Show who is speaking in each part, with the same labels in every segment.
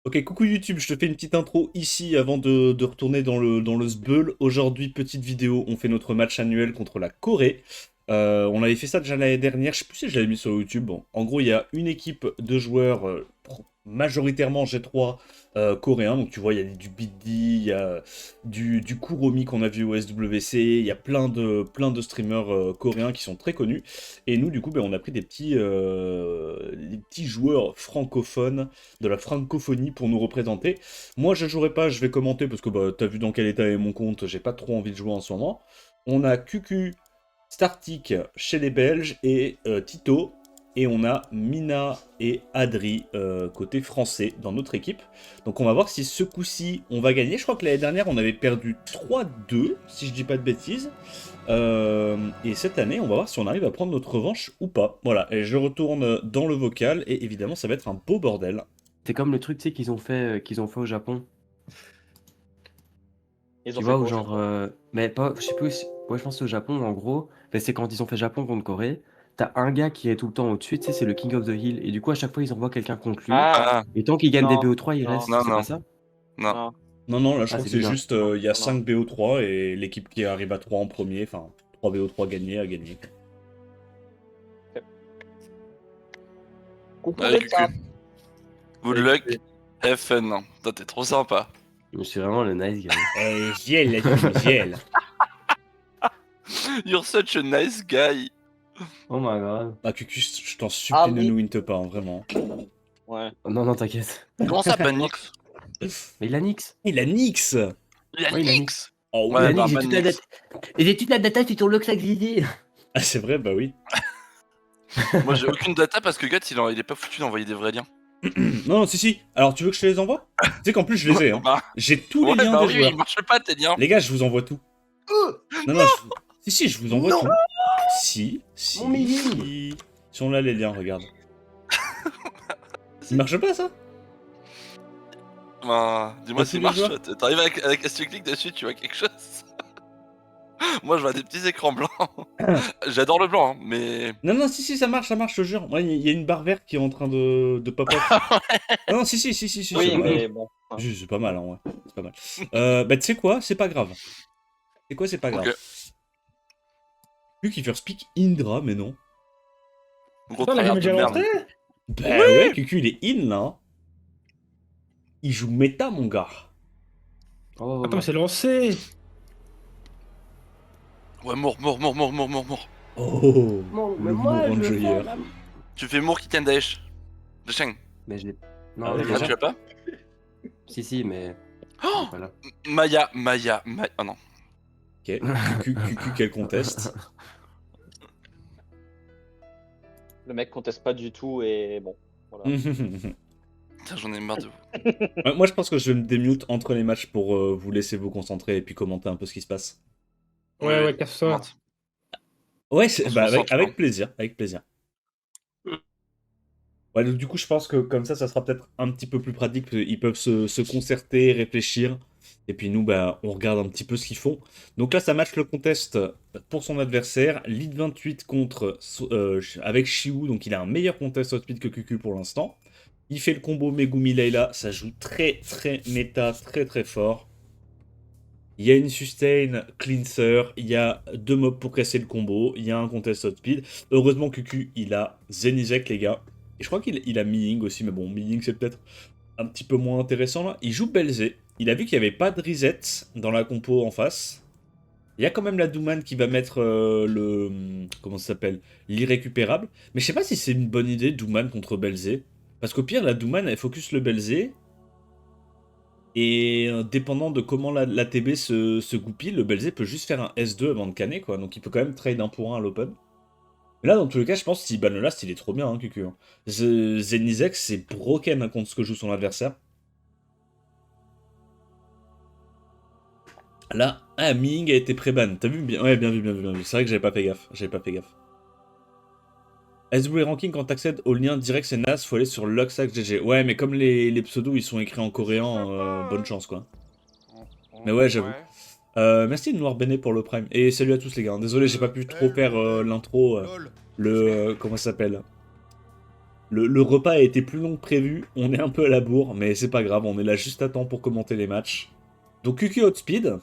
Speaker 1: Ok, coucou YouTube, je te fais une petite intro ici avant de retourner dans le Sbeul. Aujourd'hui, petite vidéo, on fait notre match annuel contre la Corée. On avait fait ça déjà l'année dernière, je sais plus si je l'avais mis sur YouTube. Bon, en gros, il y a une équipe de joueurs, majoritairement G3 coréens. Donc tu vois, il y a du Biddy, il y a du Kuromi qu'on a vu au SWC, il y a plein de streamers coréens qui sont très connus. Et nous, du coup, ben, on a pris des petits joueurs francophones de la francophonie pour nous représenter. Moi, je jouerai pas, je vais commenter parce que bah, t'as vu dans quel état est mon compte, j'ai pas trop envie de jouer en ce moment. On a QQ, Startic chez les Belges et Tito. Et on a Mina et Adri côté français dans notre équipe. Donc on va voir si ce coup-ci on va gagner. Je crois que l'année dernière on avait perdu 3-2, si je dis pas de bêtises. Et cette année on va voir si on arrive à prendre notre revanche ou pas. Voilà, et je retourne dans le vocal et évidemment ça va être un beau bordel.
Speaker 2: C'est comme le truc, tu sais, qu'ils ont fait au Japon.
Speaker 3: Ils ont
Speaker 2: Tu
Speaker 3: fait
Speaker 2: vois, où
Speaker 3: quoi au
Speaker 2: genre.
Speaker 3: Japon?
Speaker 2: Mais pas, je sais plus. Ouais, je pense que c'est au Japon, où en gros. C'est quand ils ont fait Japon contre Corée. T'as un gars qui est tout le temps au-dessus, tu sais, c'est le King of the Hill. Et du coup, à chaque fois, ils envoient quelqu'un contre lui.
Speaker 3: Ah,
Speaker 4: Ah,
Speaker 2: Et tant qu'il gagne des
Speaker 3: non,
Speaker 2: BO3, il
Speaker 3: non,
Speaker 2: reste.
Speaker 4: non,
Speaker 2: C'est pas
Speaker 4: non,
Speaker 2: ça?
Speaker 4: non.
Speaker 3: non,
Speaker 1: Non, là je
Speaker 2: Ah,
Speaker 1: crois que
Speaker 2: c'est
Speaker 1: c'est
Speaker 2: bizarre.
Speaker 1: juste,
Speaker 3: non,
Speaker 1: il y a
Speaker 3: non.
Speaker 1: 5 BO3 et l'équipe qui arrive à 3 en premier, enfin 3 BO3 gagnés a gagné.
Speaker 3: Coucou
Speaker 4: Allez,
Speaker 3: les gars.
Speaker 4: Cucu. Good luck. Have fun. Toi, t'es trop sympa.
Speaker 2: Je suis vraiment le nice guy.
Speaker 1: Giel la team, Giel.
Speaker 4: You're such a nice guy.
Speaker 2: Oh my god.
Speaker 1: Ah Cucu, je t'en supplie ne
Speaker 3: Allez.
Speaker 1: nous winte pas, hein, vraiment.
Speaker 3: Ouais.
Speaker 2: Oh, non, non, t'inquiète.
Speaker 4: Comment ça, Panix?
Speaker 2: Mais il a Nyx.
Speaker 1: Il a Nyx.
Speaker 4: Il a
Speaker 2: Ouais, il a Nyx.
Speaker 4: Nix.
Speaker 1: Oh
Speaker 2: Il
Speaker 4: Ouais,
Speaker 2: a
Speaker 1: oui.
Speaker 4: bah,
Speaker 2: Nyx, j'ai toute la
Speaker 4: Manix.
Speaker 2: data. Et j'ai toute la data sur ton Lux Grisé.
Speaker 1: Ah c'est vrai, bah oui.
Speaker 4: Moi, j'ai aucune data parce que Guts, il est pas foutu d'envoyer des vrais liens.
Speaker 1: Non, si. Alors tu veux que je te les envoie? Tu sais qu'en plus je les ai, hein.
Speaker 4: Bah,
Speaker 1: J'ai tous les
Speaker 4: ouais,
Speaker 1: liens
Speaker 4: bah
Speaker 1: des
Speaker 4: oui,
Speaker 1: joueurs.
Speaker 4: il marche pas tes liens.
Speaker 1: Les gars, je vous envoie tout. Non, si, je vous envoie
Speaker 2: Non.
Speaker 1: tout. Si.
Speaker 2: Mon milling.
Speaker 1: Ils sont là les liens, regarde. Il marche pas ça?
Speaker 4: Bah, dis-moi
Speaker 1: Pour tous
Speaker 4: s'il
Speaker 1: les
Speaker 4: marche.
Speaker 1: joueurs.
Speaker 4: T'arrives si tu cliques dessus, tu vois quelque chose. Moi, je vois des petits écrans blancs. J'adore le blanc, hein, mais.
Speaker 1: Non, si, ça marche, je te jure. Ouais, il y a une barre verte qui est en train de pop-up. Non, si, c'est
Speaker 3: Oui,
Speaker 1: bon.
Speaker 3: mais bon.
Speaker 1: C'est pas mal, hein, ouais. C'est pas mal. Bah, tu sais quoi? C'est pas grave. C'est quoi, c'est pas grave.
Speaker 4: Ok.
Speaker 1: Vu qu'il fait speak Indra, mais non.
Speaker 4: Gros
Speaker 5: Putain, on
Speaker 4: tryhard
Speaker 5: avait
Speaker 4: de
Speaker 5: déjà
Speaker 4: merde.
Speaker 5: lancé.
Speaker 1: Bah ouais, Cucu, il est in, là. Hein. Il joue méta, mon gars.
Speaker 2: Oh,
Speaker 5: Attends, mais c'est lancé.
Speaker 4: Ouais, mort.
Speaker 1: Oh,
Speaker 2: Non,
Speaker 1: le
Speaker 2: mais moi,
Speaker 1: mourant
Speaker 2: je veux
Speaker 1: joyeur.
Speaker 2: faire la-
Speaker 4: Tu fais Mour Kitten Daesh. De Shang.
Speaker 2: Mais je l'ai. Non,
Speaker 1: Ah ouais,
Speaker 2: il est
Speaker 4: Ah,
Speaker 1: déjà
Speaker 4: tu l'as pas?
Speaker 2: Si, mais.
Speaker 4: Oh,
Speaker 2: Voilà.
Speaker 4: Maya. Oh non.
Speaker 1: Ok, Cucu, quel conteste.
Speaker 3: Le mec conteste pas du tout et bon. Voilà.
Speaker 4: Putain, j'en ai marre de vous.
Speaker 1: Ouais, moi, je pense que je vais me démute entre les matchs pour vous laisser vous concentrer et puis commenter un peu ce qui se passe.
Speaker 5: Ouais, casse-toi.
Speaker 1: Ouais,
Speaker 4: On se
Speaker 1: bah,
Speaker 4: concentre,
Speaker 1: avec
Speaker 4: hein.
Speaker 1: plaisir, avec plaisir. Ouais, donc du coup, je pense que comme ça sera peut-être un petit peu plus pratique. Ils peuvent se concerter, réfléchir. Et puis nous, bah, on regarde un petit peu ce qu'ils font. Donc là, ça match le contest pour son adversaire. Lead 28 avec Shiwu. Donc il a un meilleur contest au speed que QQ pour l'instant. Il fait le combo Megumi Layla. Ça joue très méta, très fort. Il y a une sustain cleanser, il y a 2 mobs pour casser le combo, il y a un contest outspeed. Heureusement QQ, il a Zenizek les gars. Et je crois qu'il a Miying aussi, mais bon, Miying c'est peut-être un petit peu moins intéressant là. Il joue Belzé, il a vu qu'il n'y avait pas de reset dans la compo en face. Il y a quand même la Douman qui va mettre comment ça s'appelle? L'irrécupérable. Mais je sais pas si c'est une bonne idée, Douman contre Belzé. Parce qu'au pire, la Douman, elle focus le Belzé. Et dépendant de comment la TB se goupille, le Belzé peut juste faire un S2 avant de canner, quoi. Donc il peut quand même trade 1 pour 1 à l'open. Mais là, dans tous les cas, je pense que s'il ban le last, il est trop bien, hein, QQ. Hein. Zenizek, c'est broken hein, contre ce que joue son adversaire. Là, Ming a été pré-ban. T'as vu bien? Ouais, bien vu. C'est vrai que j'avais pas fait gaffe. SW Ranking, quand t'accèdes au lien direct, c'est naze, faut aller sur Luxac GG. Ouais, mais comme les pseudos, ils sont écrits en coréen, bonne chance, quoi. Mais ouais, j'avoue. Merci de Noir Béné pour le prime. Et salut à tous les gars. Désolé, j'ai pas pu trop faire l'intro. Comment ça s'appelle? Le repas a été plus long que prévu, on est un peu à la bourre, mais c'est pas grave, on est là juste à temps pour commenter les matchs. Donc QQ Outspeed,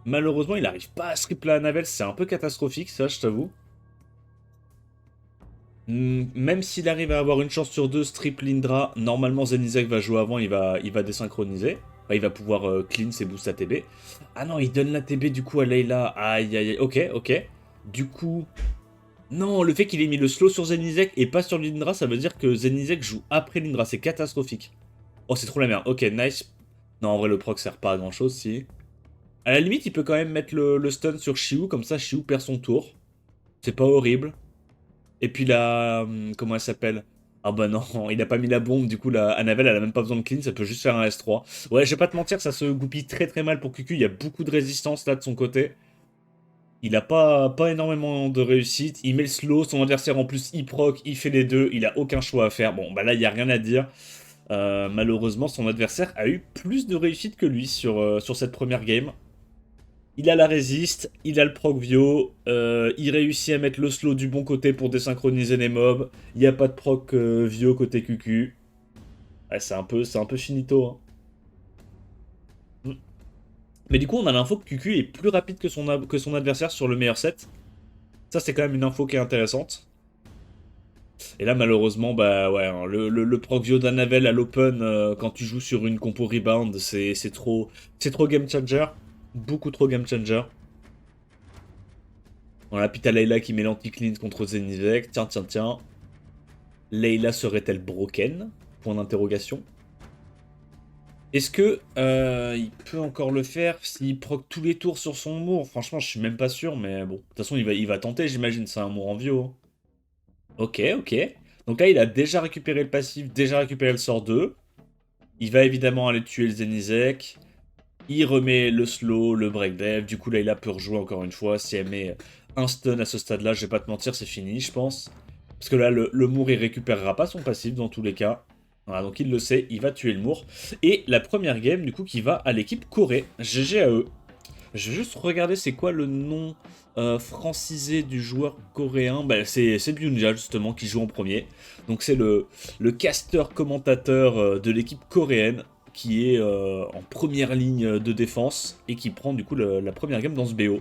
Speaker 1: malheureusement il n'arrive pas à strip la Anavel, c'est un peu catastrophique ça, je t'avoue. Même s'il arrive à avoir une chance sur deux, strip Lindra, normalement Zenizek va jouer avant, il va désynchroniser. Enfin, il va pouvoir clean ses boosts ATB. Ah non, il donne la TB du coup à Layla. Aïe aïe aïe, ok. Du coup... Non, le fait qu'il ait mis le slow sur Zenizek et pas sur Lindra, ça veut dire que Zenizek joue après Lindra, c'est catastrophique. Oh, c'est trop la merde, ok, nice. Non, en vrai, le proc sert pas à grand chose, si. À la limite, il peut quand même mettre le stun sur Shiu, comme ça Shiu perd son tour. C'est pas horrible. Et puis la... comment elle s'appelle? Ah bah non, il a pas mis la bombe, du coup la Anavel elle a même pas besoin de clean, ça peut juste faire un S3. Ouais, je vais pas te mentir, ça se goupille très très mal pour QQ, il y a beaucoup de résistance là de son côté. Il a pas énormément de réussite, il met le slow, son adversaire en plus il proc, il fait les deux, il a aucun choix à faire. Bon bah là il y a rien à dire. Malheureusement son adversaire a eu plus de réussite que lui sur cette première game. Il a la résiste, il a le proc Vio, il réussit à mettre le slow du bon côté pour désynchroniser les mobs. Il n'y a pas de proc Vio côté QQ. Ouais, c'est un peu finito. Hein. Mais du coup, on a l'info que QQ est plus rapide que son adversaire sur le meilleur set. Ça, c'est quand même une info qui est intéressante. Et là, malheureusement, bah ouais, hein, le proc Vio d'Anavel à l'open, quand tu joues sur une compo rebound, c'est trop game changer. Beaucoup trop game changer. Voilà, puis t'as Layla qui met l'anti-clean contre Zenizek. Tiens. Layla serait-elle broken? Point d'interrogation. Est-ce que il peut encore le faire s'il proc tous les tours sur son Mour? Franchement, je suis même pas sûr, mais bon. De toute façon, il va tenter, j'imagine. C'est un Mour en Vio. Ok. Donc là, il a déjà récupéré le passif, déjà récupéré le sort 2. Il va évidemment aller tuer le Zenizek. Il remet le slow, le break dev. Du coup, Layla peut rejouer encore une fois. Si elle met un stun à ce stade-là, je vais pas te mentir, c'est fini, je pense. Parce que là, le Mour, il récupérera pas son passif dans tous les cas. Voilà, donc il le sait, il va tuer le Mour. Et la première game, du coup, qui va à l'équipe Corée. GG à eux. Je vais juste regarder c'est quoi le nom francisé du joueur coréen. Bah, c'est Byunja, justement, qui joue en premier. Donc c'est le caster-commentateur de l'équipe coréenne qui est en première ligne de défense et qui prend du coup la première game dans ce BO.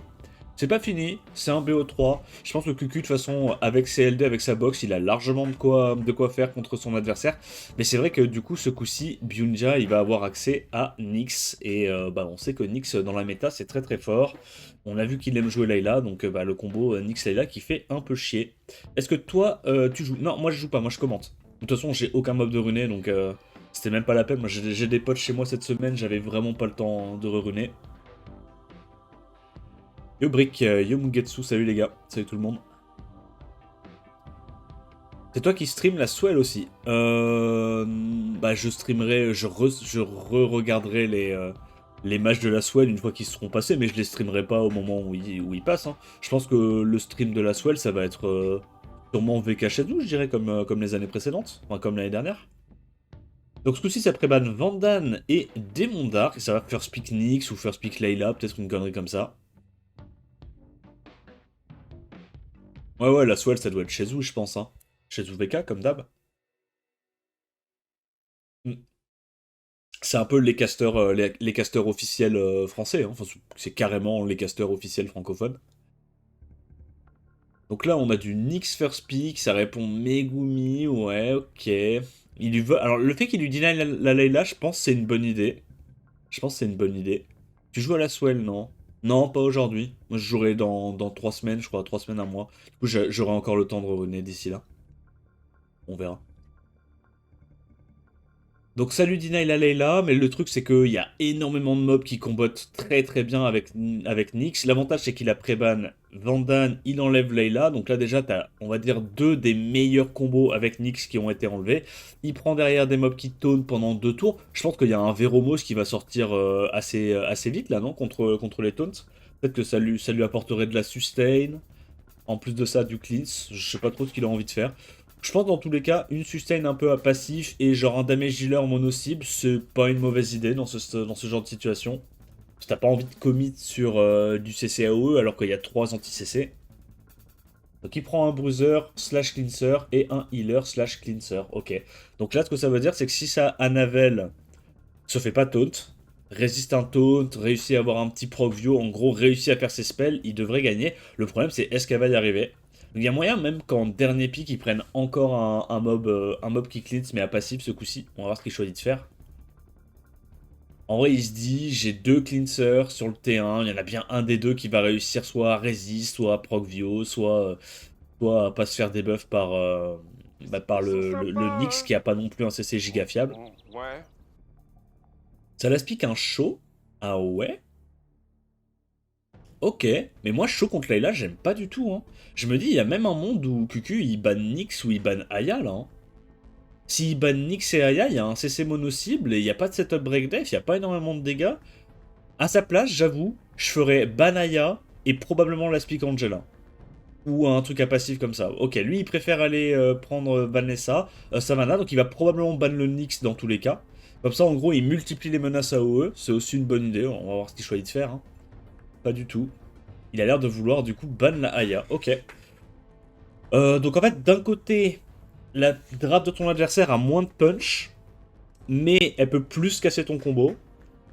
Speaker 1: C'est pas fini, c'est un BO3. Je pense que QQ, de toute façon, avec CLD, avec sa box, il a largement de quoi faire contre son adversaire. Mais c'est vrai que du coup, ce coup-ci, Byunja, il va avoir accès à Nyx. Et bah, on sait que Nyx, dans la méta, c'est très très fort. On a vu qu'il aime jouer Layla, donc bah, le combo Nyx-Layla qui fait un peu chier. Est-ce que toi, tu joues? Non, moi je joue pas, moi je commente. De toute façon, j'ai aucun mob de runer, donc c'était même pas la peine. Moi j'ai des potes chez moi cette semaine, j'avais vraiment pas le temps de re-runer. Yo Brick, yo Mugetsu, salut les gars, salut tout le monde. C'est toi qui stream la Swell aussi. Bah je streamerai, je re-regarderai les matchs de la Swell une fois qu'ils seront passés, mais je les streamerai pas au moment où ils passent. Hein. Je pense que le stream de la Swell, ça va être sûrement VK Shadow, je dirais, comme les années précédentes, enfin comme l'année dernière. Donc ce coup-ci, ça prébanne Vandan et Demon Dark, et ça va First Pick Nyx ou First Pick Layla, peut-être une connerie comme ça. Ouais, la Swell, ça doit être chez vous, je pense. Hein. Chez VK, comme d'hab. C'est un peu les casteurs, les casteurs officiels français. Hein. Enfin, c'est carrément les casteurs officiels francophones. Donc là, on a du Nyx First Pick, ça répond Megumi, ouais, ok. Il lui veut... Alors, le fait qu'il lui deny la Layla, je pense que c'est une bonne idée. Je pense que c'est une bonne idée. Tu joues à la Swell, non? Non, pas aujourd'hui. Moi, je jouerai dans 3 semaines, je crois, 3 semaines, un mois. Du coup, j'aurai encore le temps de revenir d'ici là. On verra. Donc ça lui deny la Layla, mais le truc c'est qu'il y a énormément de mobs qui combattent très très bien avec Nyx. L'avantage c'est qu'il a préban Vandan, il enlève Layla, donc là déjà t'as, on va dire, 2 des meilleurs combos avec Nyx qui ont été enlevés. Il prend derrière des mobs qui taunent pendant 2 tours. Je pense qu'il y a un Veromos qui va sortir assez vite là, non, contre les taunts. Peut-être que ça lui apporterait de la sustain. En plus de ça, du cleanse. Je sais pas trop ce qu'il a envie de faire. Je pense dans tous les cas, une sustain un peu à passif et genre un damage healer mono-cible, c'est pas une mauvaise idée dans ce genre de situation. Si t'as pas envie de commit sur du CC AOE alors qu'il y a 3 anti-CC. Donc il prend un bruiser slash cleanser et un healer slash cleanser. Ok. Donc là, ce que ça veut dire, c'est que si ça Anavel se fait pas taunt, résiste un taunt, réussit à avoir un petit procvio, en gros réussit à faire ses spells, il devrait gagner. Le problème c'est est-ce qu'elle va y arriver. Il y a moyen même qu'en dernier pick ils prennent encore un mob qui cleanse mais à passif ce coup-ci. On va voir ce qu'il choisit de faire. En vrai il se dit j'ai 2 cleansers sur le T1, il y en a bien un des deux qui va réussir soit à resist, soit à procvio, soit à pas se faire debuff par le Nyx qui a pas non plus un CC giga fiable.
Speaker 4: Ouais.
Speaker 1: Ça la pique un show. Ah ouais. Ok, mais moi show contre Layla j'aime pas du tout. Hein. Je me dis il y a même un monde où QQ il ban Nyx ou il ban Aya là. Hein. S'il ban Nyx et Aya, il y a un CC mono-cible et il n'y a pas de setup break def, il n'y a pas énormément de dégâts. À sa place, j'avoue, je ferais ban Aya et probablement la Speak Angela. Ou un truc à passif comme ça. Ok, lui il préfère aller prendre Vanessa, Savannah, donc il va probablement ban le Nyx dans tous les cas. Comme ça, en gros, il multiplie les menaces à OE. C'est aussi une bonne idée. On va voir ce qu'il choisit de faire. Hein. Pas du tout. Il a l'air de vouloir, du coup, ban la Aya. Ok. Donc, en fait, d'un côté, la drape de ton adversaire a moins de punch. Mais elle peut plus casser ton combo.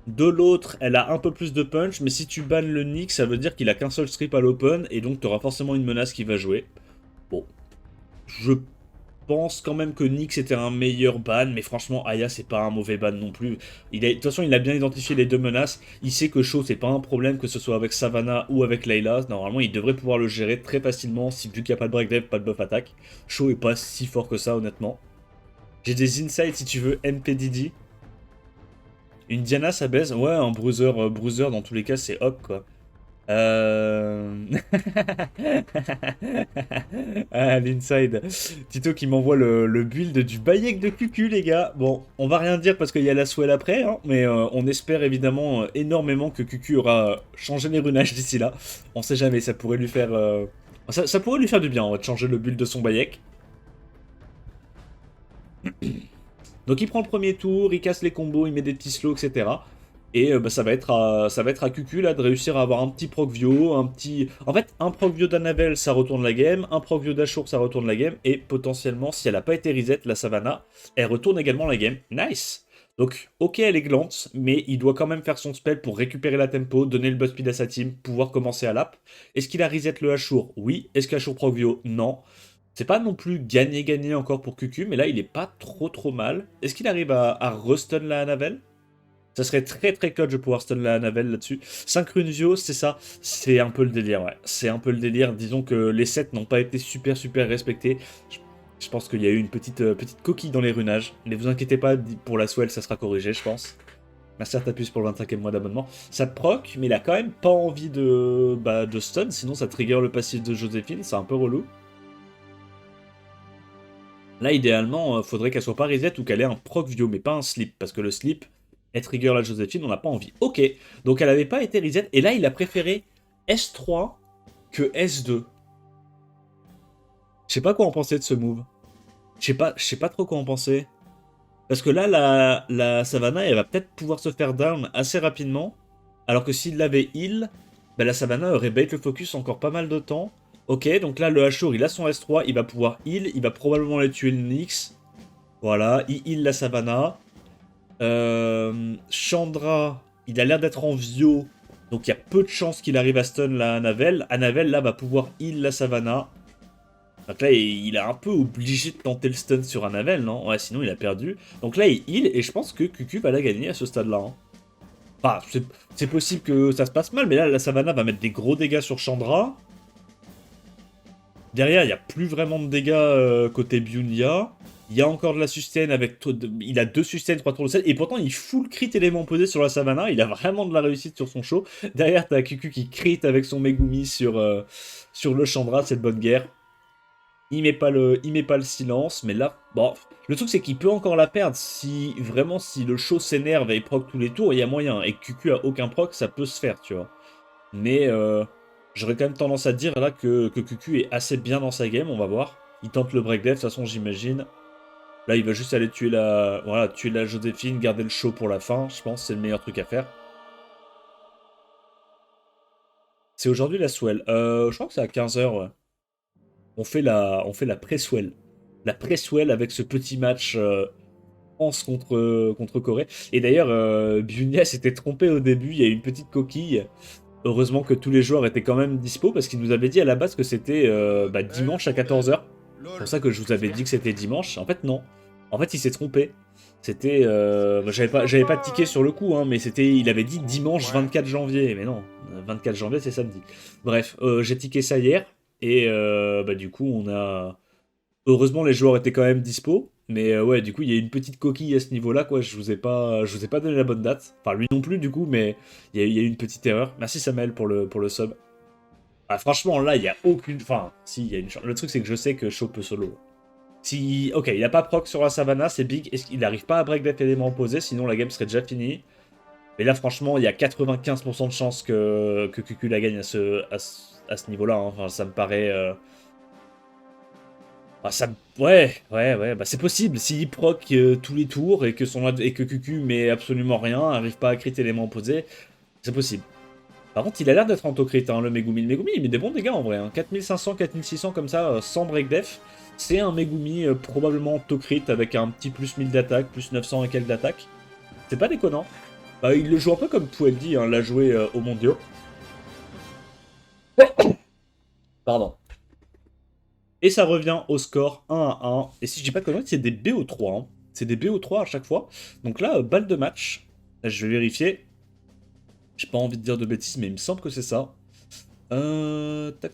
Speaker 1: De l'autre, elle a un peu plus de punch. Mais si tu bannes le Nyx, ça veut dire qu'il a qu'un seul strip à l'open. Et donc, tu auras forcément une menace qui va jouer. Bon. Je pense quand même que Nyx était un meilleur ban, mais franchement, Aya, c'est pas un mauvais ban non plus. De toute façon, il a bien identifié les deux menaces. Il sait que Shaw, c'est pas un problème, que ce soit avec Savannah ou avec Layla. Normalement, il devrait pouvoir le gérer très facilement, si vu qu'il n'y a pas de break dev, pas de buff attaque. Shaw est pas si fort que ça, honnêtement. J'ai des insights, si tu veux, NPDD. Une Diana, ça baise. Ouais, un bruiser, dans tous les cas, c'est hop, quoi. Ah, l'inside. Tito qui m'envoie le build du Bayek de QQ, les gars. Bon, on va rien dire parce qu'il y a la swell après, hein, mais on espère évidemment énormément que QQ aura changé les runages d'ici là. On sait jamais, ça pourrait lui faire... Ça pourrait lui faire du bien, on va changer le build de son Bayek. Donc il prend le premier tour, il casse les combos, il met des petits slows, etc. Et ça va être à QQ là de réussir à avoir un petit procvio, un petit... En fait, un procvio d'Anavel, ça retourne la game, un procvio d'Ashur, ça retourne la game, et potentiellement, si elle n'a pas été reset, la Savannah, elle retourne également la game. Nice. Donc, ok, elle est glance, mais il doit quand même faire son spell pour récupérer la tempo, donner le buzz speed à sa team, pouvoir commencer à lap. Est-ce qu'il a reset le Ashur? Oui. Est-ce qu'Ashur procvio? Non. C'est pas non plus gagné encore pour QQ, mais là, il est pas trop mal. Est-ce qu'il arrive à restun la Anavel? Ça serait très clutch de pouvoir stun la Anavel là-dessus. Synchronizio, c'est ça. C'est un peu le délire, ouais. C'est un peu le délire. Disons que les sets n'ont pas été super respectés. Je pense qu'il y a eu une petite coquille dans les runages. Ne vous inquiétez pas, pour la swell, ça sera corrigé, je pense. Merci à Tapus pour le 25e mois d'abonnement. Ça proc, mais il a quand même pas envie de stun, sinon ça trigger le passif de Joséphine, c'est un peu relou. Là, idéalement, faudrait qu'elle soit pas reset ou qu'elle ait un proc vio, mais pas un slip, parce que le slip... Et trigger la Joséphine, on n'a pas envie. Ok, donc elle n'avait pas été reset, et là il a préféré S3 que S2. Je sais pas quoi en penser de ce move. Je sais pas trop quoi en penser. Parce que là, la Savannah, elle va peut-être pouvoir se faire down assez rapidement, alors que s'il l'avait heal, bah, la Savannah aurait bait le focus encore pas mal de temps. Ok, donc là le Ashur, il a son S3, il va pouvoir heal, il va probablement aller tuer le Nyx. Voilà, il heal la Savannah. Chandra, il a l'air d'être en vio, donc il y a peu de chances qu'il arrive à stun la Anavel. Anavel là va pouvoir heal la Savannah. Donc là il est un peu obligé de tenter le stun sur Anavel, non? Ouais, sinon il a perdu. Donc là il heal et je pense que QQ va la gagner à ce stade là. Hein. Enfin, c'est possible que ça se passe mal, mais là la Savannah va mettre des gros dégâts sur Chandra. Derrière il n'y a plus vraiment de dégâts côté Byunya. Il y a encore de la sustain avec... Il a 2 sustains, 3 tours de 7. Et pourtant, il full crit élément posé sur la Savannah. Il a vraiment de la réussite sur son show. Derrière, t'as QQ qui crit avec son Megumi sur le Chandra. C'est de bonne guerre. Il met pas le silence. Mais là, bon... Le truc, c'est qu'il peut encore la perdre. Si le show s'énerve et il proc tous les tours, il y a moyen. Et QQ a aucun proc, ça peut se faire, tu vois. Mais j'aurais quand même tendance à dire là que QQ est assez bien dans sa game. On va voir. Il tente le break dev, de toute façon, j'imagine. Là, il va juste aller tuer la Joséphine, garder le show pour la fin. Je pense que c'est le meilleur truc à faire. C'est aujourd'hui la swell. Je crois que c'est à 15h, ouais. on fait la Presswell. La Presswell avec ce petit match France contre Corée. Et d'ailleurs, Bunia s'était trompé au début, il y a eu une petite coquille. Heureusement que tous les joueurs étaient quand même dispo, parce qu'il nous avait dit à la base que c'était dimanche à 14h. C'est pour ça que je vous avais dit que c'était dimanche. En fait, non. En fait, il s'est trompé. C'était... j'avais pas tiqué sur le coup, hein, mais c'était, il avait dit dimanche 24 janvier. Mais non, 24 janvier, c'est samedi. Bref, j'ai tiqué ça hier. Et du coup, on a... Heureusement, les joueurs étaient quand même dispo. Mais ouais, du coup, il y a une petite coquille à ce niveau-là, quoi. Je vous ai pas donné la bonne date. Enfin, lui non plus, du coup, mais il y a eu une petite erreur. Merci Samuel pour le sub. Ah, franchement, là, il y a aucune... Enfin, si, il y a une chance. Le truc, c'est que je sais que Shaw peut solo. Si... Ok, il a pas proc sur la Savannah, c'est big. Est-ce qu'il n'arrive pas à break def élément opposé, sinon la game serait déjà finie. Mais là, franchement, il y a 95% de chances que QQ la gagne à ce niveau-là. Hein. Enfin, ça me paraît... Ah, ça... Ouais, bah c'est possible. S'il proc tous les tours et que QQ met absolument rien, arrive pas à crit élément opposé, c'est possible. Par contre, il a l'air d'être en crit, hein, le Megumi. Le Megumi, il met des bons dégâts en vrai. Hein. 4500, 4600 comme ça, sans break def. C'est un Megumi probablement crit avec un petit plus 1000 d'attaque, plus 900 et quelques d'attaque. C'est pas déconnant. Bah, il le joue un peu comme Pueldi hein, l'a joué au mondiaux. Pardon. Et ça revient au score 1-1. Et si je dis pas de conneries, c'est des BO3. Hein. C'est des BO3 à chaque fois. Donc là, balle de match. Là, je vais vérifier. J'ai pas envie de dire de bêtises, mais il me semble que c'est ça. Tac.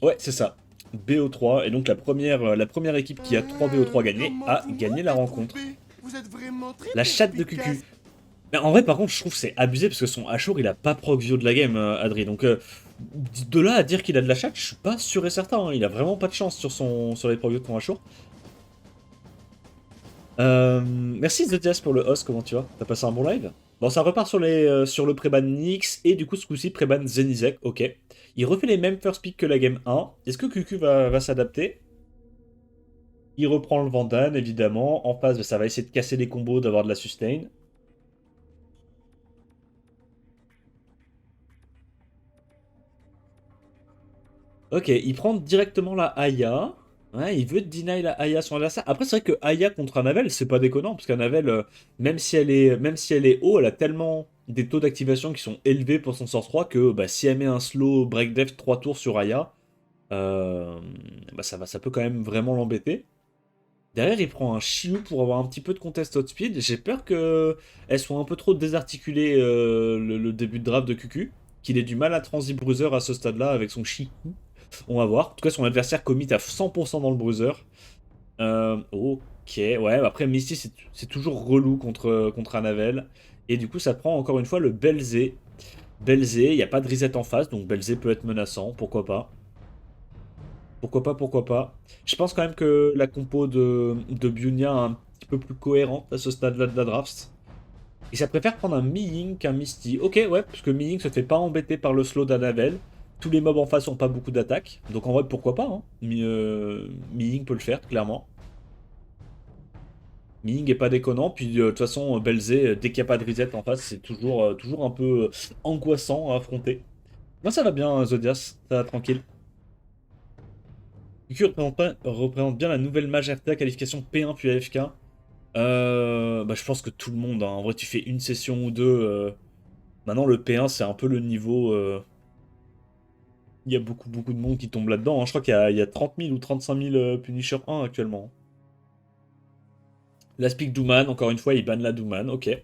Speaker 1: Ouais, c'est ça. BO3. Et donc la première équipe qui a 3 BO3 gagnés a gagné la rencontre. La chatte de QQ. Mais en vrai, par contre, je trouve que c'est abusé parce que son Ashur, il a pas proc view de la game, Adri. Donc, de là à dire qu'il a de la chatte, je suis pas sûr et certain. Hein. Il a vraiment pas de chance sur les proc view de son Ashur. Merci Zodias pour le host, comment tu vas? T'as passé un bon live? Bon, ça repart sur le préban Nyx et du coup, ce coup-ci, préban Zenizek. Ok. Il refait les mêmes first pick que la game 1. Est-ce que QQ va s'adapter? Il reprend le Vandan, évidemment. En face, ça va essayer de casser les combos, d'avoir de la sustain. Ok, il prend directement la Aya. Ouais, il veut deny la Aya à son adversaire. Après, c'est vrai que Aya contre Anavel, c'est pas déconnant, parce qu'Anavel, même si elle est haut, elle a tellement des taux d'activation qui sont élevés pour son Source 3 que si elle met un slow break def 3 tours sur Aya, ça peut quand même vraiment l'embêter. Derrière, il prend un Shiu pour avoir un petit peu de contest outspeed. J'ai peur qu'elle soit un peu trop désarticulée le début de draft de QQ, qu'il ait du mal à transi bruiser à ce stade-là avec son Shiu. On va voir. En tout cas, son adversaire commit à 100% dans le bruiser. Ok, ouais. Après, Misty, c'est toujours relou contre Anavel. Et du coup, ça prend encore une fois le Belzé. Belzé, il n'y a pas de reset en face, donc Belzé peut être menaçant. Pourquoi pas. Pourquoi pas. Je pense quand même que la compo de Bunia est un petit peu plus cohérente à ce stade-là de la draft. Et ça préfère prendre un Mi-Ying qu'un Misty. Ok, ouais, parce que Mi-Ying se fait pas embêter par le slow d'Anavel. Tous les mobs en face ont pas beaucoup d'attaques. Donc en vrai, pourquoi pas. Hein. Mi-Ying peut le faire, clairement. Mi-Ying est pas déconnant. Puis de toute façon, Belzé, dès qu'il n'y a pas de reset en face, c'est toujours un peu angoissant à affronter. Moi, ça va bien, Zodias. Ça va tranquille. QQ représente bien la nouvelle Majerta, qualification P1 puis AFK. Je pense que tout le monde. Hein. En vrai, tu fais une session ou deux. Maintenant, le P1, c'est un peu le niveau... Il y a beaucoup de monde qui tombe là-dedans. Hein. Je crois qu'il y a 30 000 ou 35 000 Punisher 1 actuellement. La Speak Douman, encore une fois, il banne la Douman, ok. Et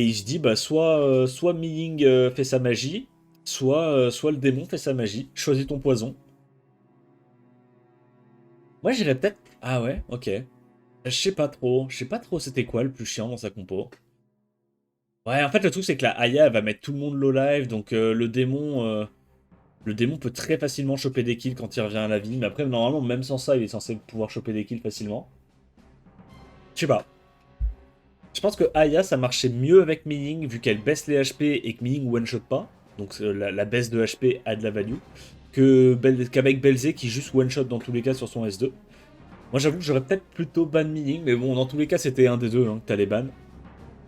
Speaker 1: il se dit, soit Mi-Ying fait sa magie, soit le démon fait sa magie. Choisis ton poison. Moi, j'irais peut-être... Ah ouais, ok. Je sais pas trop c'était quoi le plus chiant dans sa compo. Ouais, en fait, le truc, c'est que la Aya, elle va mettre tout le monde low live, donc le démon peut très facilement choper des kills quand il revient à la vie, mais après, normalement, même sans ça, il est censé pouvoir choper des kills facilement. Je sais pas. Je pense que Aya, ça marchait mieux avec Mi-Ying, vu qu'elle baisse les HP et que Mi-Ying one-shot pas, donc la baisse de HP a de la value, qu'avec Belzé qui juste one-shot dans tous les cas sur son S2. Moi, j'avoue que j'aurais peut-être plutôt ban Mi-Ying, mais bon, dans tous les cas, c'était un des deux hein, que t'allais ban.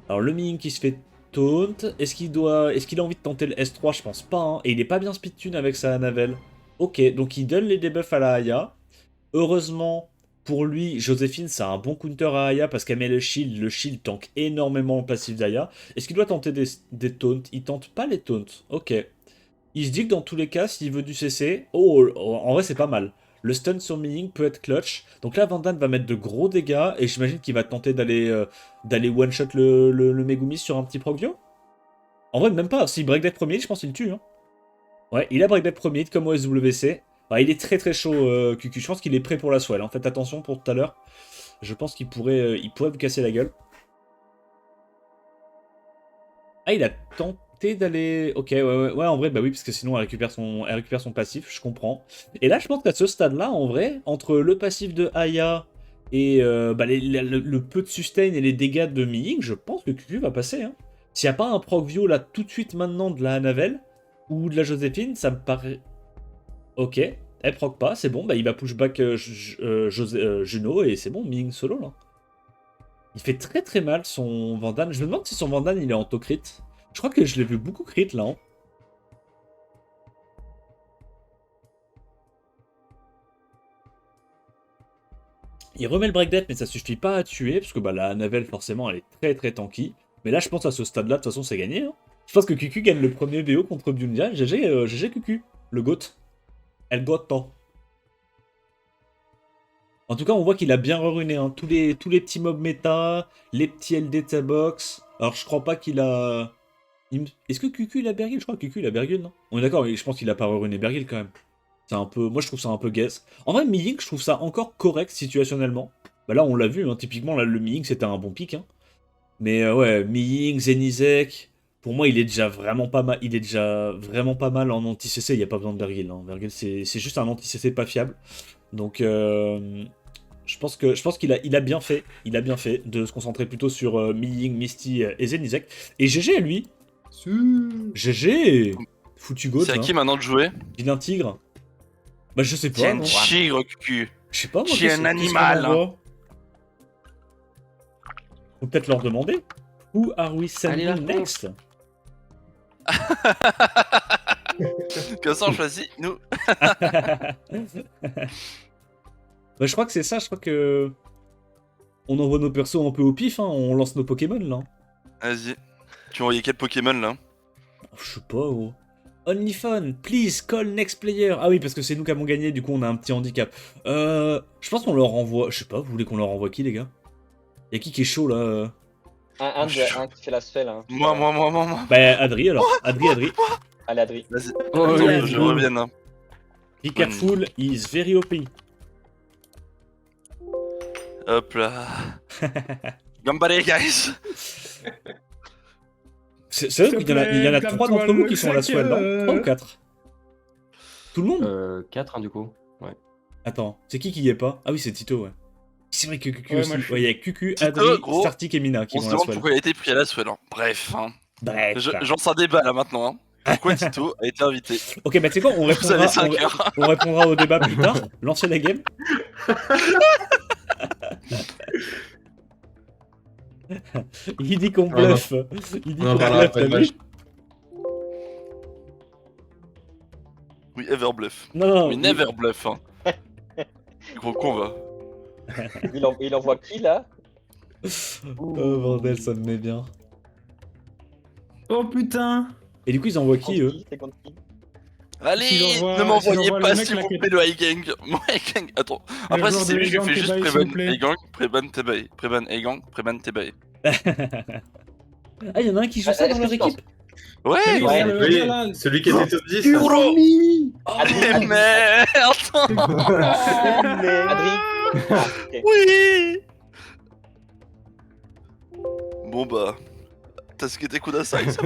Speaker 1: Alors, le Mi-Ying qui se fait taunt. Est-ce qu'il a envie de tenter le S3? Je pense pas. Hein. Et il est pas bien speedtune avec sa Anavel. Ok, donc il donne les debuffs à la Aya. Heureusement, pour lui, Joséphine, c'est un bon counter à Aya parce qu'elle met le shield. Le shield tank énormément le passif d'Aya. Est-ce qu'il doit tenter des taunts? Il tente pas les taunts. Ok. Il se dit que dans tous les cas, s'il veut du CC... Oh, en vrai, c'est pas mal. Le stun sur Ming peut être clutch. Donc là, Vandal va mettre de gros dégâts. Et j'imagine qu'il va tenter d'aller one-shot le Megumi sur un petit Progvio. En vrai, même pas. S'il break death premier, je pense qu'il le tue. Hein. Ouais, il a break death premier comme OSWC. Ouais, il est très très chaud, QQ. Je pense qu'il est prêt pour la swell. En fait, attention pour tout à l'heure. Je pense qu'il pourrait vous casser la gueule. Ah, il a tenté d'aller... Ok, ouais, en vrai, bah oui, parce que sinon, elle récupère son passif, je comprends. Et là, je pense qu'à ce stade-là, en vrai, entre le passif de Aya et le peu de sustain et les dégâts de Miying, je pense que QQ va passer. Hein. S'il n'y a pas un Progvio, là, tout de suite, maintenant, de la Anavel ou de la Joséphine, ça me paraît... Ok, elle proc pas, c'est bon, bah il va pushback Juno, et c'est bon, Miying solo, là. Il fait très très mal son Vandal. Je me demande si son Vandal il est en auto-crit. Je crois que je l'ai vu beaucoup crit là. Hein. Il remet le break death mais ça suffit pas à tuer parce que bah, la Anavel forcément elle est très très tanky. Mais là je pense à ce stade là de toute façon c'est gagné. Hein. Je pense que QQ gagne le premier BO contre Byunya. GG QQ, le GOAT. Elle GOAT tant. En tout cas, on voit qu'il a bien reruné hein. tous les petits mobs méta, les petits LD de sa box. Alors, je crois pas qu'il a... Est-ce que QQ il a Bergil? Je crois que QQ il a Bergil, non? On est d'accord, mais je pense qu'il a pas reruné Bergil quand même. C'est un peu... Moi, je trouve ça un peu guess. En vrai, Miying, je trouve ça encore correct situationnellement. Bah là, on l'a vu, hein. Typiquement, là, le Miying, c'était un bon pick. Hein. Mais ouais, Miying, Zenizek... Pour moi, il est déjà vraiment pas mal. Il est déjà vraiment pas mal en anti-CC. Il n'y a pas besoin de Bergil. Hein. Bergil, c'est juste un anti-CC pas fiable. Donc, je pense qu'il a bien fait. Il a bien fait de se concentrer plutôt sur Miying, Misty et Zenizek. Et GG, lui. GG. Foutu goat.
Speaker 4: C'est à qui
Speaker 1: hein.
Speaker 4: maintenant de jouer?
Speaker 1: Vilain tigre. Bah, je sais pas.
Speaker 4: Tiens,
Speaker 1: non.
Speaker 4: tigre, cul.
Speaker 1: Je sais pas, moi.
Speaker 4: Tu es un animal.
Speaker 1: Qu'est-ce qu'on envoie Faut peut-être leur demander. Who are we
Speaker 2: Allez,
Speaker 1: sending
Speaker 2: la
Speaker 1: next?
Speaker 4: Comme ça, on choisit, nous.
Speaker 1: Bah, je crois que c'est ça, je crois que... On envoie nos persos un peu au pif, hein. On lance nos Pokémon, là.
Speaker 4: Vas-y. Tu m'as envoyé quel Pokémon, là?
Speaker 1: Je sais pas, oh. Only fun, please call next player. Ah oui, parce que c'est nous qui avons gagné, du coup on a un petit handicap. Je pense qu'on leur envoie... Je sais pas, vous voulez qu'on leur envoie qui, les gars? Y'a qui est chaud, là
Speaker 3: Un qui fait la spell. Hein.
Speaker 4: Moi.
Speaker 1: Bah, Adri, alors. Adri.
Speaker 3: Allez, Adri.
Speaker 4: Vas-y.
Speaker 2: Oh,
Speaker 4: Attends,
Speaker 1: oui,
Speaker 4: je
Speaker 1: oui.
Speaker 4: revienne. Hein.
Speaker 1: Be careful, he is very OP.
Speaker 4: Hop là. Gambare, guys.
Speaker 1: C'est vrai qu'il y en a 3 d'entre vous qui sont à la swell, non 3 ou 4 Tout le monde
Speaker 2: 4 hein, du coup. Ouais.
Speaker 1: Attends, c'est qui y est pas? Ah oui, c'est Tito, ouais. C'est vrai que QQ
Speaker 5: Ouais,
Speaker 1: aussi.
Speaker 5: moi, je suis-
Speaker 1: Ouais, il y a QQ,
Speaker 4: Tito,
Speaker 1: Adri,
Speaker 4: gros,
Speaker 1: Startik et Mina qui
Speaker 4: On se
Speaker 1: vont à la
Speaker 4: demande
Speaker 1: swell.
Speaker 4: pourquoi il a été pris à la swell. Hein. Bref. Hein.
Speaker 1: Bref.
Speaker 4: J'en sais un débat là maintenant. Hein. Pourquoi Tito a été invité?
Speaker 1: Ok, bah tu sais quoi, on
Speaker 4: Vous avez
Speaker 1: répondra,
Speaker 4: 5 heures.
Speaker 1: on répondra au débat plus tard. Lancez la game. Il dit qu'on bluffe. Il dit
Speaker 6: On en
Speaker 1: qu'on
Speaker 6: parlera
Speaker 1: bluffe,
Speaker 6: après
Speaker 1: t'as
Speaker 6: le
Speaker 1: vu
Speaker 6: match.
Speaker 4: Oui, Everbluff.
Speaker 1: Non,
Speaker 4: Oui, Never Bluff. Hein. Gros con va.
Speaker 3: Il envoie qui là?
Speaker 1: Oh bordel, ça me met bien.
Speaker 5: Oh putain.
Speaker 1: Et du coup, ils envoient qui, eux
Speaker 3: C'est contre qui?
Speaker 4: Allez,
Speaker 5: S'il envoie-
Speaker 4: ne m'envoyez
Speaker 5: s'il envoie
Speaker 4: pas
Speaker 5: le mec
Speaker 4: s'il
Speaker 5: là
Speaker 4: vous
Speaker 5: qui est-
Speaker 4: plaît le high gang. Mon high gang, attends. Après, si
Speaker 5: joueur
Speaker 4: c'est
Speaker 5: de
Speaker 4: lui, je lui
Speaker 5: Egang
Speaker 4: fais
Speaker 5: qui
Speaker 4: juste
Speaker 5: baille, s'il
Speaker 4: Preban
Speaker 5: vous plaît.
Speaker 4: high gang, Preban Tebay. Preban high gang, Preban Tebay.
Speaker 1: Ah, il y en a un qui joue ça
Speaker 3: Ah,
Speaker 1: dans leur
Speaker 3: est-ce que
Speaker 1: équipe.
Speaker 4: Ouais,
Speaker 5: Oui,
Speaker 3: ouais,
Speaker 5: le
Speaker 6: Oui,
Speaker 5: gars, là.
Speaker 6: celui qui était top 10.
Speaker 5: Kuromi.
Speaker 4: mais merde.
Speaker 3: Adri. Ah, ok.
Speaker 4: Oui. Bon bah, t'as ce qui était Kudasai ça.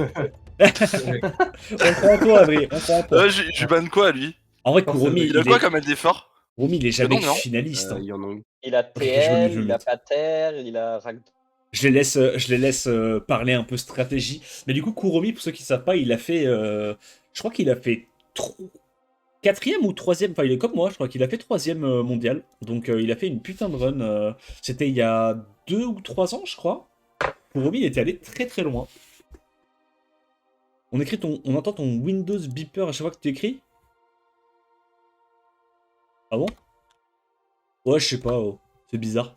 Speaker 1: On prend en toi, Adri. On prend en toi.
Speaker 4: Je banne quoi lui?
Speaker 1: En vrai, Kuromi,
Speaker 4: Il a quoi comme LD fort?
Speaker 1: Kuromi, il est jamais
Speaker 4: Non, non.
Speaker 1: finaliste. Hein.
Speaker 2: Il y en a eu.
Speaker 3: Il a
Speaker 1: Ok, je me
Speaker 3: TL, il
Speaker 1: mute.
Speaker 3: a Pater, il a Ragd.
Speaker 1: Je les laisse parler un peu stratégie. Mais du coup, Kuromi, pour ceux qui ne savent pas, il a fait... je crois qu'il a fait 4ème ou 3ème. Enfin, il est comme moi, je crois qu'il a fait 3ème mondial. Donc, il a fait une putain de run. C'était il y a 2 ou 3 ans, je crois. Kuromi, il était allé très très loin. On entend ton Windows beeper à chaque fois que tu écris? Ah bon? Ouais, je sais pas, oh. C'est bizarre.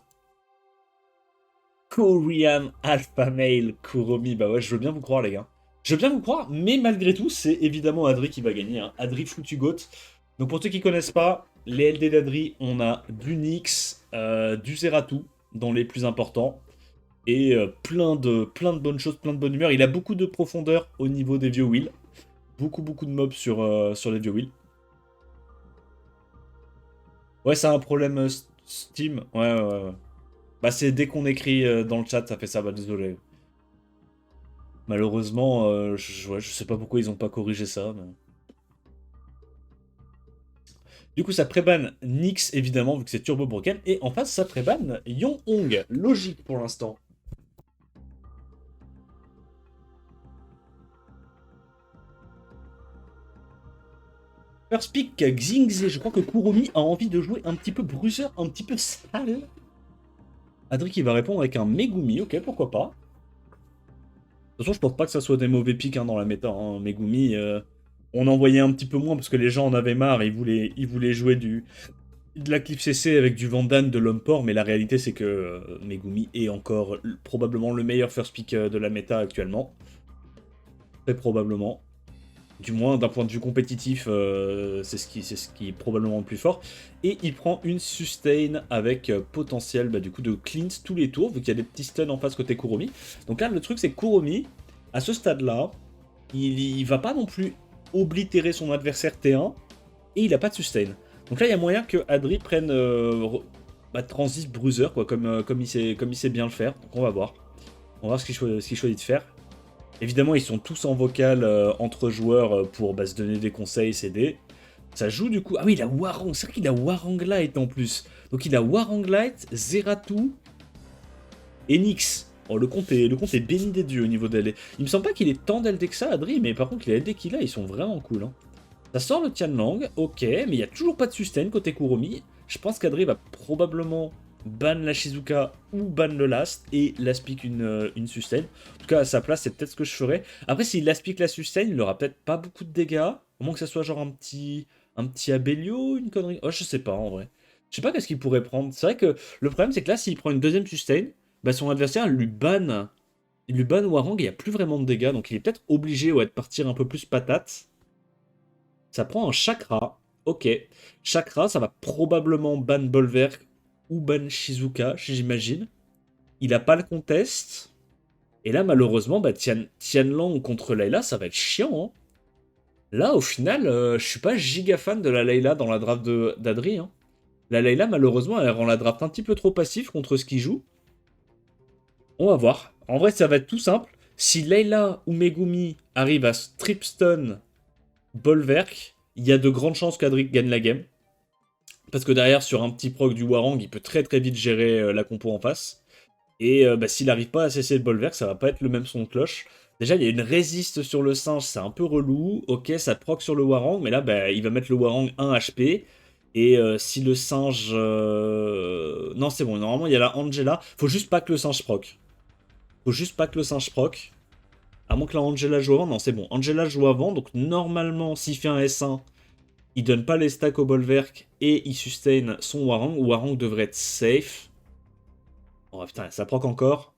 Speaker 1: Korean Alpha Male Kuromi. Bah ouais, je veux bien vous croire, les gars. Je veux bien vous croire, mais malgré tout, c'est évidemment Adri qui va gagner. Hein. Adri Foutu Goat. Donc pour ceux qui connaissent pas, les LD d'Adri, on a du Nyx, du Zeratou dans les plus importants. Et plein de bonnes choses, plein de bonne humeur. Il a beaucoup de profondeur au niveau des vieux wheels. Beaucoup de mobs sur les vieux wheels. Ouais, c'est un problème Steam. Ouais. Bah c'est dès qu'on écrit dans le chat, ça fait ça. Bah désolé. Malheureusement, ouais, je sais pas pourquoi ils ont pas corrigé ça. Mais... Du coup, ça prébanne Nyx, évidemment, vu que c'est Turbo Broken. Et en face, ça prébanne Yong-Hong. Logique pour l'instant. First pick, Xingze. Je crois que Kuromi a envie de jouer un petit peu bruiser, un petit peu sale. Adri qui va répondre avec un Megumi. Ok, pourquoi pas. De toute façon, je pense pas que ça soit des mauvais picks dans la méta. Hein. Megumi, on en voyait un petit peu moins parce que les gens en avaient marre. Ils voulaient jouer de la clip CC avec du Vandan, de l'Homme-Port. Mais la réalité, c'est que Megumi est encore probablement le meilleur first pick de la méta actuellement. Très probablement. Du moins, d'un point de vue compétitif, c'est ce qui est probablement le plus fort. Et il prend une sustain avec potentiel du coup de cleanse tous les tours, vu qu'il y a des petits stuns en face côté Kuromi. Donc là, le truc, c'est que Kuromi, à ce stade-là, il va pas non plus oblitérer son adversaire T1, et il a pas de sustain. Donc là, il y a moyen que Adri prenne Transis Bruiser, quoi, comme il sait bien le faire. Donc on va voir. On va voir ce qu'il choisit de faire. Évidemment, ils sont tous en vocal entre joueurs pour se donner des conseils, s'aider. Ça joue du coup... Ah oui, il a Warang, c'est vrai qu'il a Warang Light en plus. Donc il a Warang Light, Zeratou et Nyx. Oh, le compte est béni des dieux au niveau de LD. Il me semble pas qu'il est tant d'LD que ça, Adri, mais par contre, les LD qu'il a, ils sont vraiment cool. Hein. Ça sort le Tianlang, ok, mais il n'y a toujours pas de sustain côté Kuromi. Je pense qu'Adri va probablement ban la Shizuka ou ban le last et last pick une sustain. En tout cas, à sa place, c'est peut-être ce que je ferais. Après, s'il last pick la sustain, il aura peut-être pas beaucoup de dégâts. Au moins que ça soit genre un petit Abelio, une connerie. Oh, je sais pas en vrai. Je sais pas qu'est-ce qu'il pourrait prendre. C'est vrai que le problème, c'est que là, s'il prend une deuxième sustain, son adversaire lui banne. Il lui banne Warang et il n'y a plus vraiment de dégâts. Donc il est peut-être obligé de partir un peu plus patate. Ça prend un chakra. Ok. Chakra, ça va probablement ban Bolverk ou ban Shizuka, j'imagine. Il a pas le contest. Et là, malheureusement, Tianlang contre Layla, ça va être chiant. Hein. Là, au final, je suis pas giga fan de la Layla dans la draft d'Adri. Hein. La Layla, malheureusement, elle rend la draft un petit peu trop passif contre ce qu'il joue. On va voir. En vrai, ça va être tout simple. Si Layla ou Megumi arrivent à stripstun Bolverk, il y a de grandes chances qu'Adri gagne la game. Parce que derrière, sur un petit proc du Warang, il peut très vite gérer la compo en face. Et s'il n'arrive pas à cesser le Bolverk, ça va pas être le même son de cloche. Déjà, il y a une résiste sur le singe, c'est un peu relou. Ok, ça proc sur le Warang, mais là, il va mettre le Warang 1 HP. Et si le singe... Non, c'est bon, normalement, il y a la Angela. Faut juste pas que le singe proc. Faut juste pas que le singe proc. À moins que la Angela joue avant. Non, c'est bon. Angela joue avant, donc normalement, s'il fait un S1, il donne pas les stacks au Bolverk et il sustain son Warang. Warang devrait être safe. Oh putain, ça proc encore.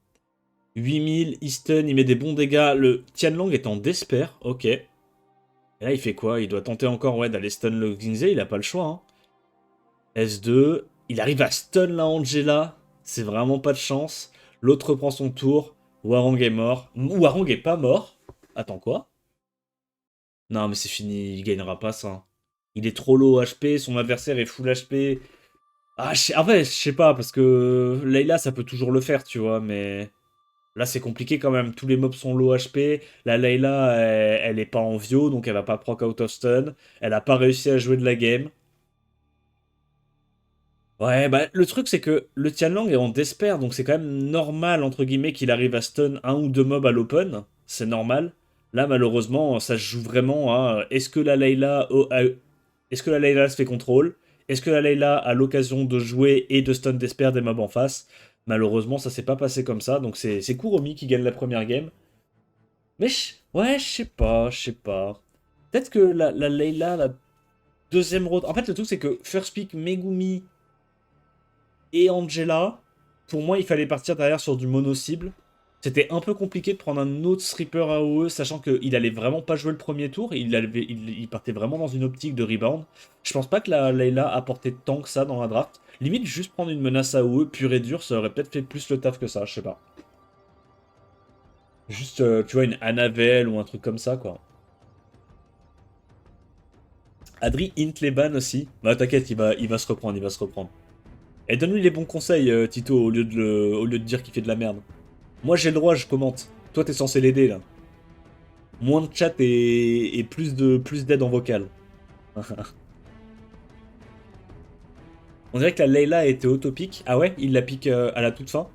Speaker 1: 8000, il stun, il met des bons dégâts. Le Tianlang est en despair, ok. Et là, il fait quoi? Il doit tenter encore d'aller stun le Xingze, il a pas le choix. Hein. S2, il arrive à stun la Angela. C'est vraiment pas de chance. L'autre reprend son tour. Warang est mort. Warang est pas mort. Attends, quoi? Non, mais c'est fini, il gagnera pas ça. Il est trop low HP, son adversaire est full HP. Ah, en vrai, je sais pas, parce que Layla, ça peut toujours le faire, tu vois, mais... Là, c'est compliqué quand même. Tous les mobs sont low HP. La Layla, elle est pas en Vio, donc elle va pas proc out of stun. Elle a pas réussi à jouer de la game. Ouais, le truc, c'est que le Tianlang est en despair, donc c'est quand même normal, entre guillemets, qu'il arrive à stun un ou deux mobs à l'open. C'est normal. Là, malheureusement, ça se joue vraiment à est-ce que la Layla se fait contrôle? Est-ce que la Layla a l'occasion de jouer et de stun despair des mobs en face? Malheureusement, ça s'est pas passé comme ça, donc c'est Kuromi qui gagne la première game. Mais Ouais, je sais pas, je sais pas. Peut-être que la Layla, la deuxième road... En fait, le truc, c'est que First Pick, Megumi et Angela, pour moi, il fallait partir derrière sur du mono-cible. C'était un peu compliqué de prendre un autre stripper AOE, sachant qu'il allait vraiment pas jouer le premier tour, il partait vraiment dans une optique de rebound. Je pense pas que la Layla apportait tant que ça dans la draft. Limite, juste prendre une menace AOE pure et dure, ça aurait peut-être fait plus le taf que ça, je sais pas. Juste, tu vois, une Annabelle ou un truc comme ça, quoi. Adri int les ban aussi. Bah t'inquiète, il va se reprendre, il va se reprendre. Et donne-lui les bons conseils, Tito, au lieu de dire qu'il fait de la merde. Moi j'ai le droit, je commente. Toi t'es censé l'aider là. Moins de chat et plus d'aide en vocal. On dirait que la Layla était autopique. Ah ouais, il la pique à la toute fin.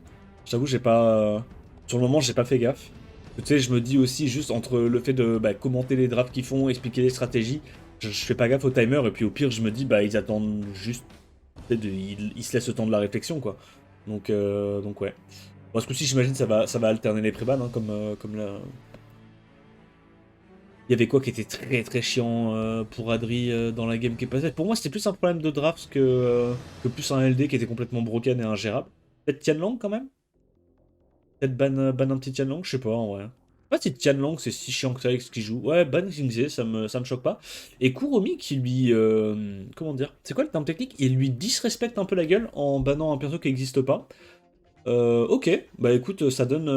Speaker 1: J'avoue, j'ai pas. Sur le moment, j'ai pas fait gaffe. Tu sais, je me dis aussi juste entre le fait de commenter les drafts qu'ils font, expliquer les stratégies, je fais pas gaffe au timer et puis au pire, je me dis ils attendent juste. Ils se laissent le temps de la réflexion quoi. Donc ouais. Bon, ce coup-ci, j'imagine ça va alterner les prébans, hein, comme là. Il y avait quoi qui était très très chiant pour Adri dans la game qui est passée. Pour moi, c'était plus un problème de draft que plus un LD qui était complètement broken et ingérable. Peut-être Tianlang quand même. Peut-être ban un petit Tianlang, je sais pas en vrai. Je sais pas si Tianlang c'est si chiant que ça avec ce qu'il joue. Ouais, ban Xingzhe, ça me choque pas. Et Kuromi qui lui. Comment dire? C'est quoi le terme technique? Il lui disrespecte un peu la gueule en bannant un perso qui n'existe pas. Ok, bah écoute, ça donne.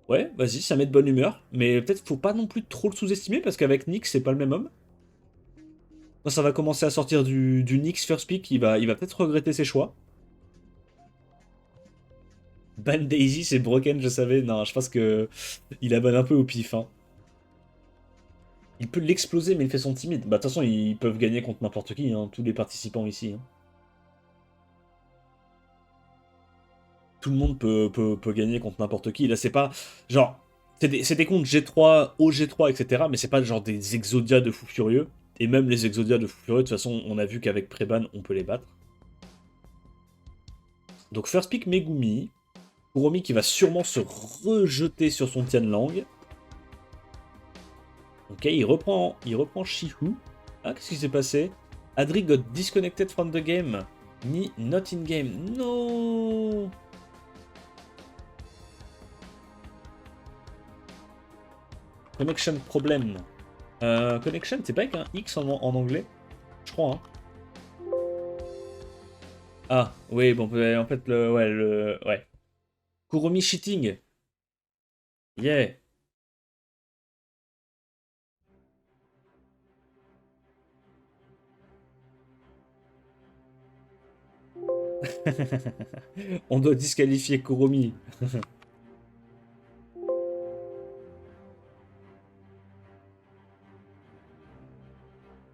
Speaker 1: Ouais, vas-y, ça met de bonne humeur. Mais peut-être faut pas non plus trop le sous-estimer parce qu'avec Nyx, c'est pas le même homme. Quand ça va commencer à sortir du Nyx first pick, il va peut-être regretter ses choix. Ban Daisy, c'est broken, je savais. Non, je pense que il a ban un peu au pif. Hein. Il peut l'exploser, mais il fait son timide. Bah, de toute façon, ils peuvent gagner contre n'importe qui, hein, tous les participants ici. Hein. Tout le monde peut gagner contre n'importe qui. Là, c'est pas. Genre. C'est des comptes G3, OG3, etc. Mais c'est pas genre des Exodia de fous furieux. Et même les Exodia de fous furieux, de toute façon, on a vu qu'avec Preban, on peut les battre. Donc, first pick Megumi. Kuromi qui va sûrement se rejeter sur son Tianlang. Ok, il reprend Shihu. Ah, qu'est-ce qui s'est passé? Adri got disconnected from the game. Ni not in game. No. Connection problem. Connection, c'est pas avec un X en anglais? Je crois, hein. Ah, oui, bon, en fait, ouais. Kuromi cheating. Yeah. On doit disqualifier Kuromi.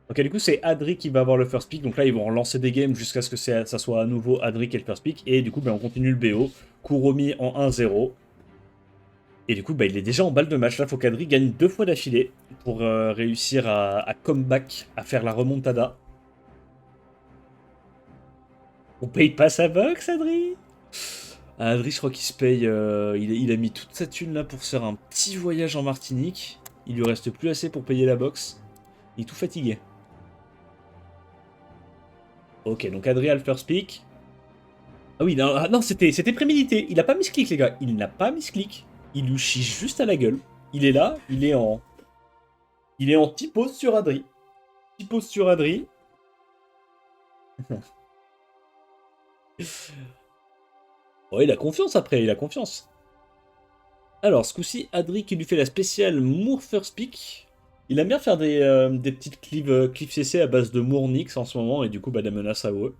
Speaker 1: Ok, du coup, c'est Adri qui va avoir le first pick. Donc là, ils vont relancer des games jusqu'à ce que ça soit à nouveau Adri qui ait le first pick. Et du coup, on continue le BO. Kuromi en 1-0. Et du coup, il est déjà en balle de match. Là, il faut qu'Adri gagne 2 fois d'affilée pour réussir à comeback, à faire la remontada. On paye pas sa box, Adri? Adri, je crois qu'il se paye. Il a mis toute sa thune là pour faire un petit voyage en Martinique. Il lui reste plus assez pour payer la box. Il est tout fatigué. Ok, donc Adri a le first pick. Ah oui, non, c'était prémédité. Il a pas mis ce clic, les gars. Il n'a pas mis ce clic. Il lui chie juste à la gueule. Il est là, il est en T-pose sur Adri. T-pose sur Adri. Oh, il a confiance après, il a confiance. Alors, ce coup-ci, Adri qui lui fait la spéciale Moore First Pick. Il aime bien faire des petites clips CC à base de Moore Nyx en ce moment, et du coup, des menaces AOE.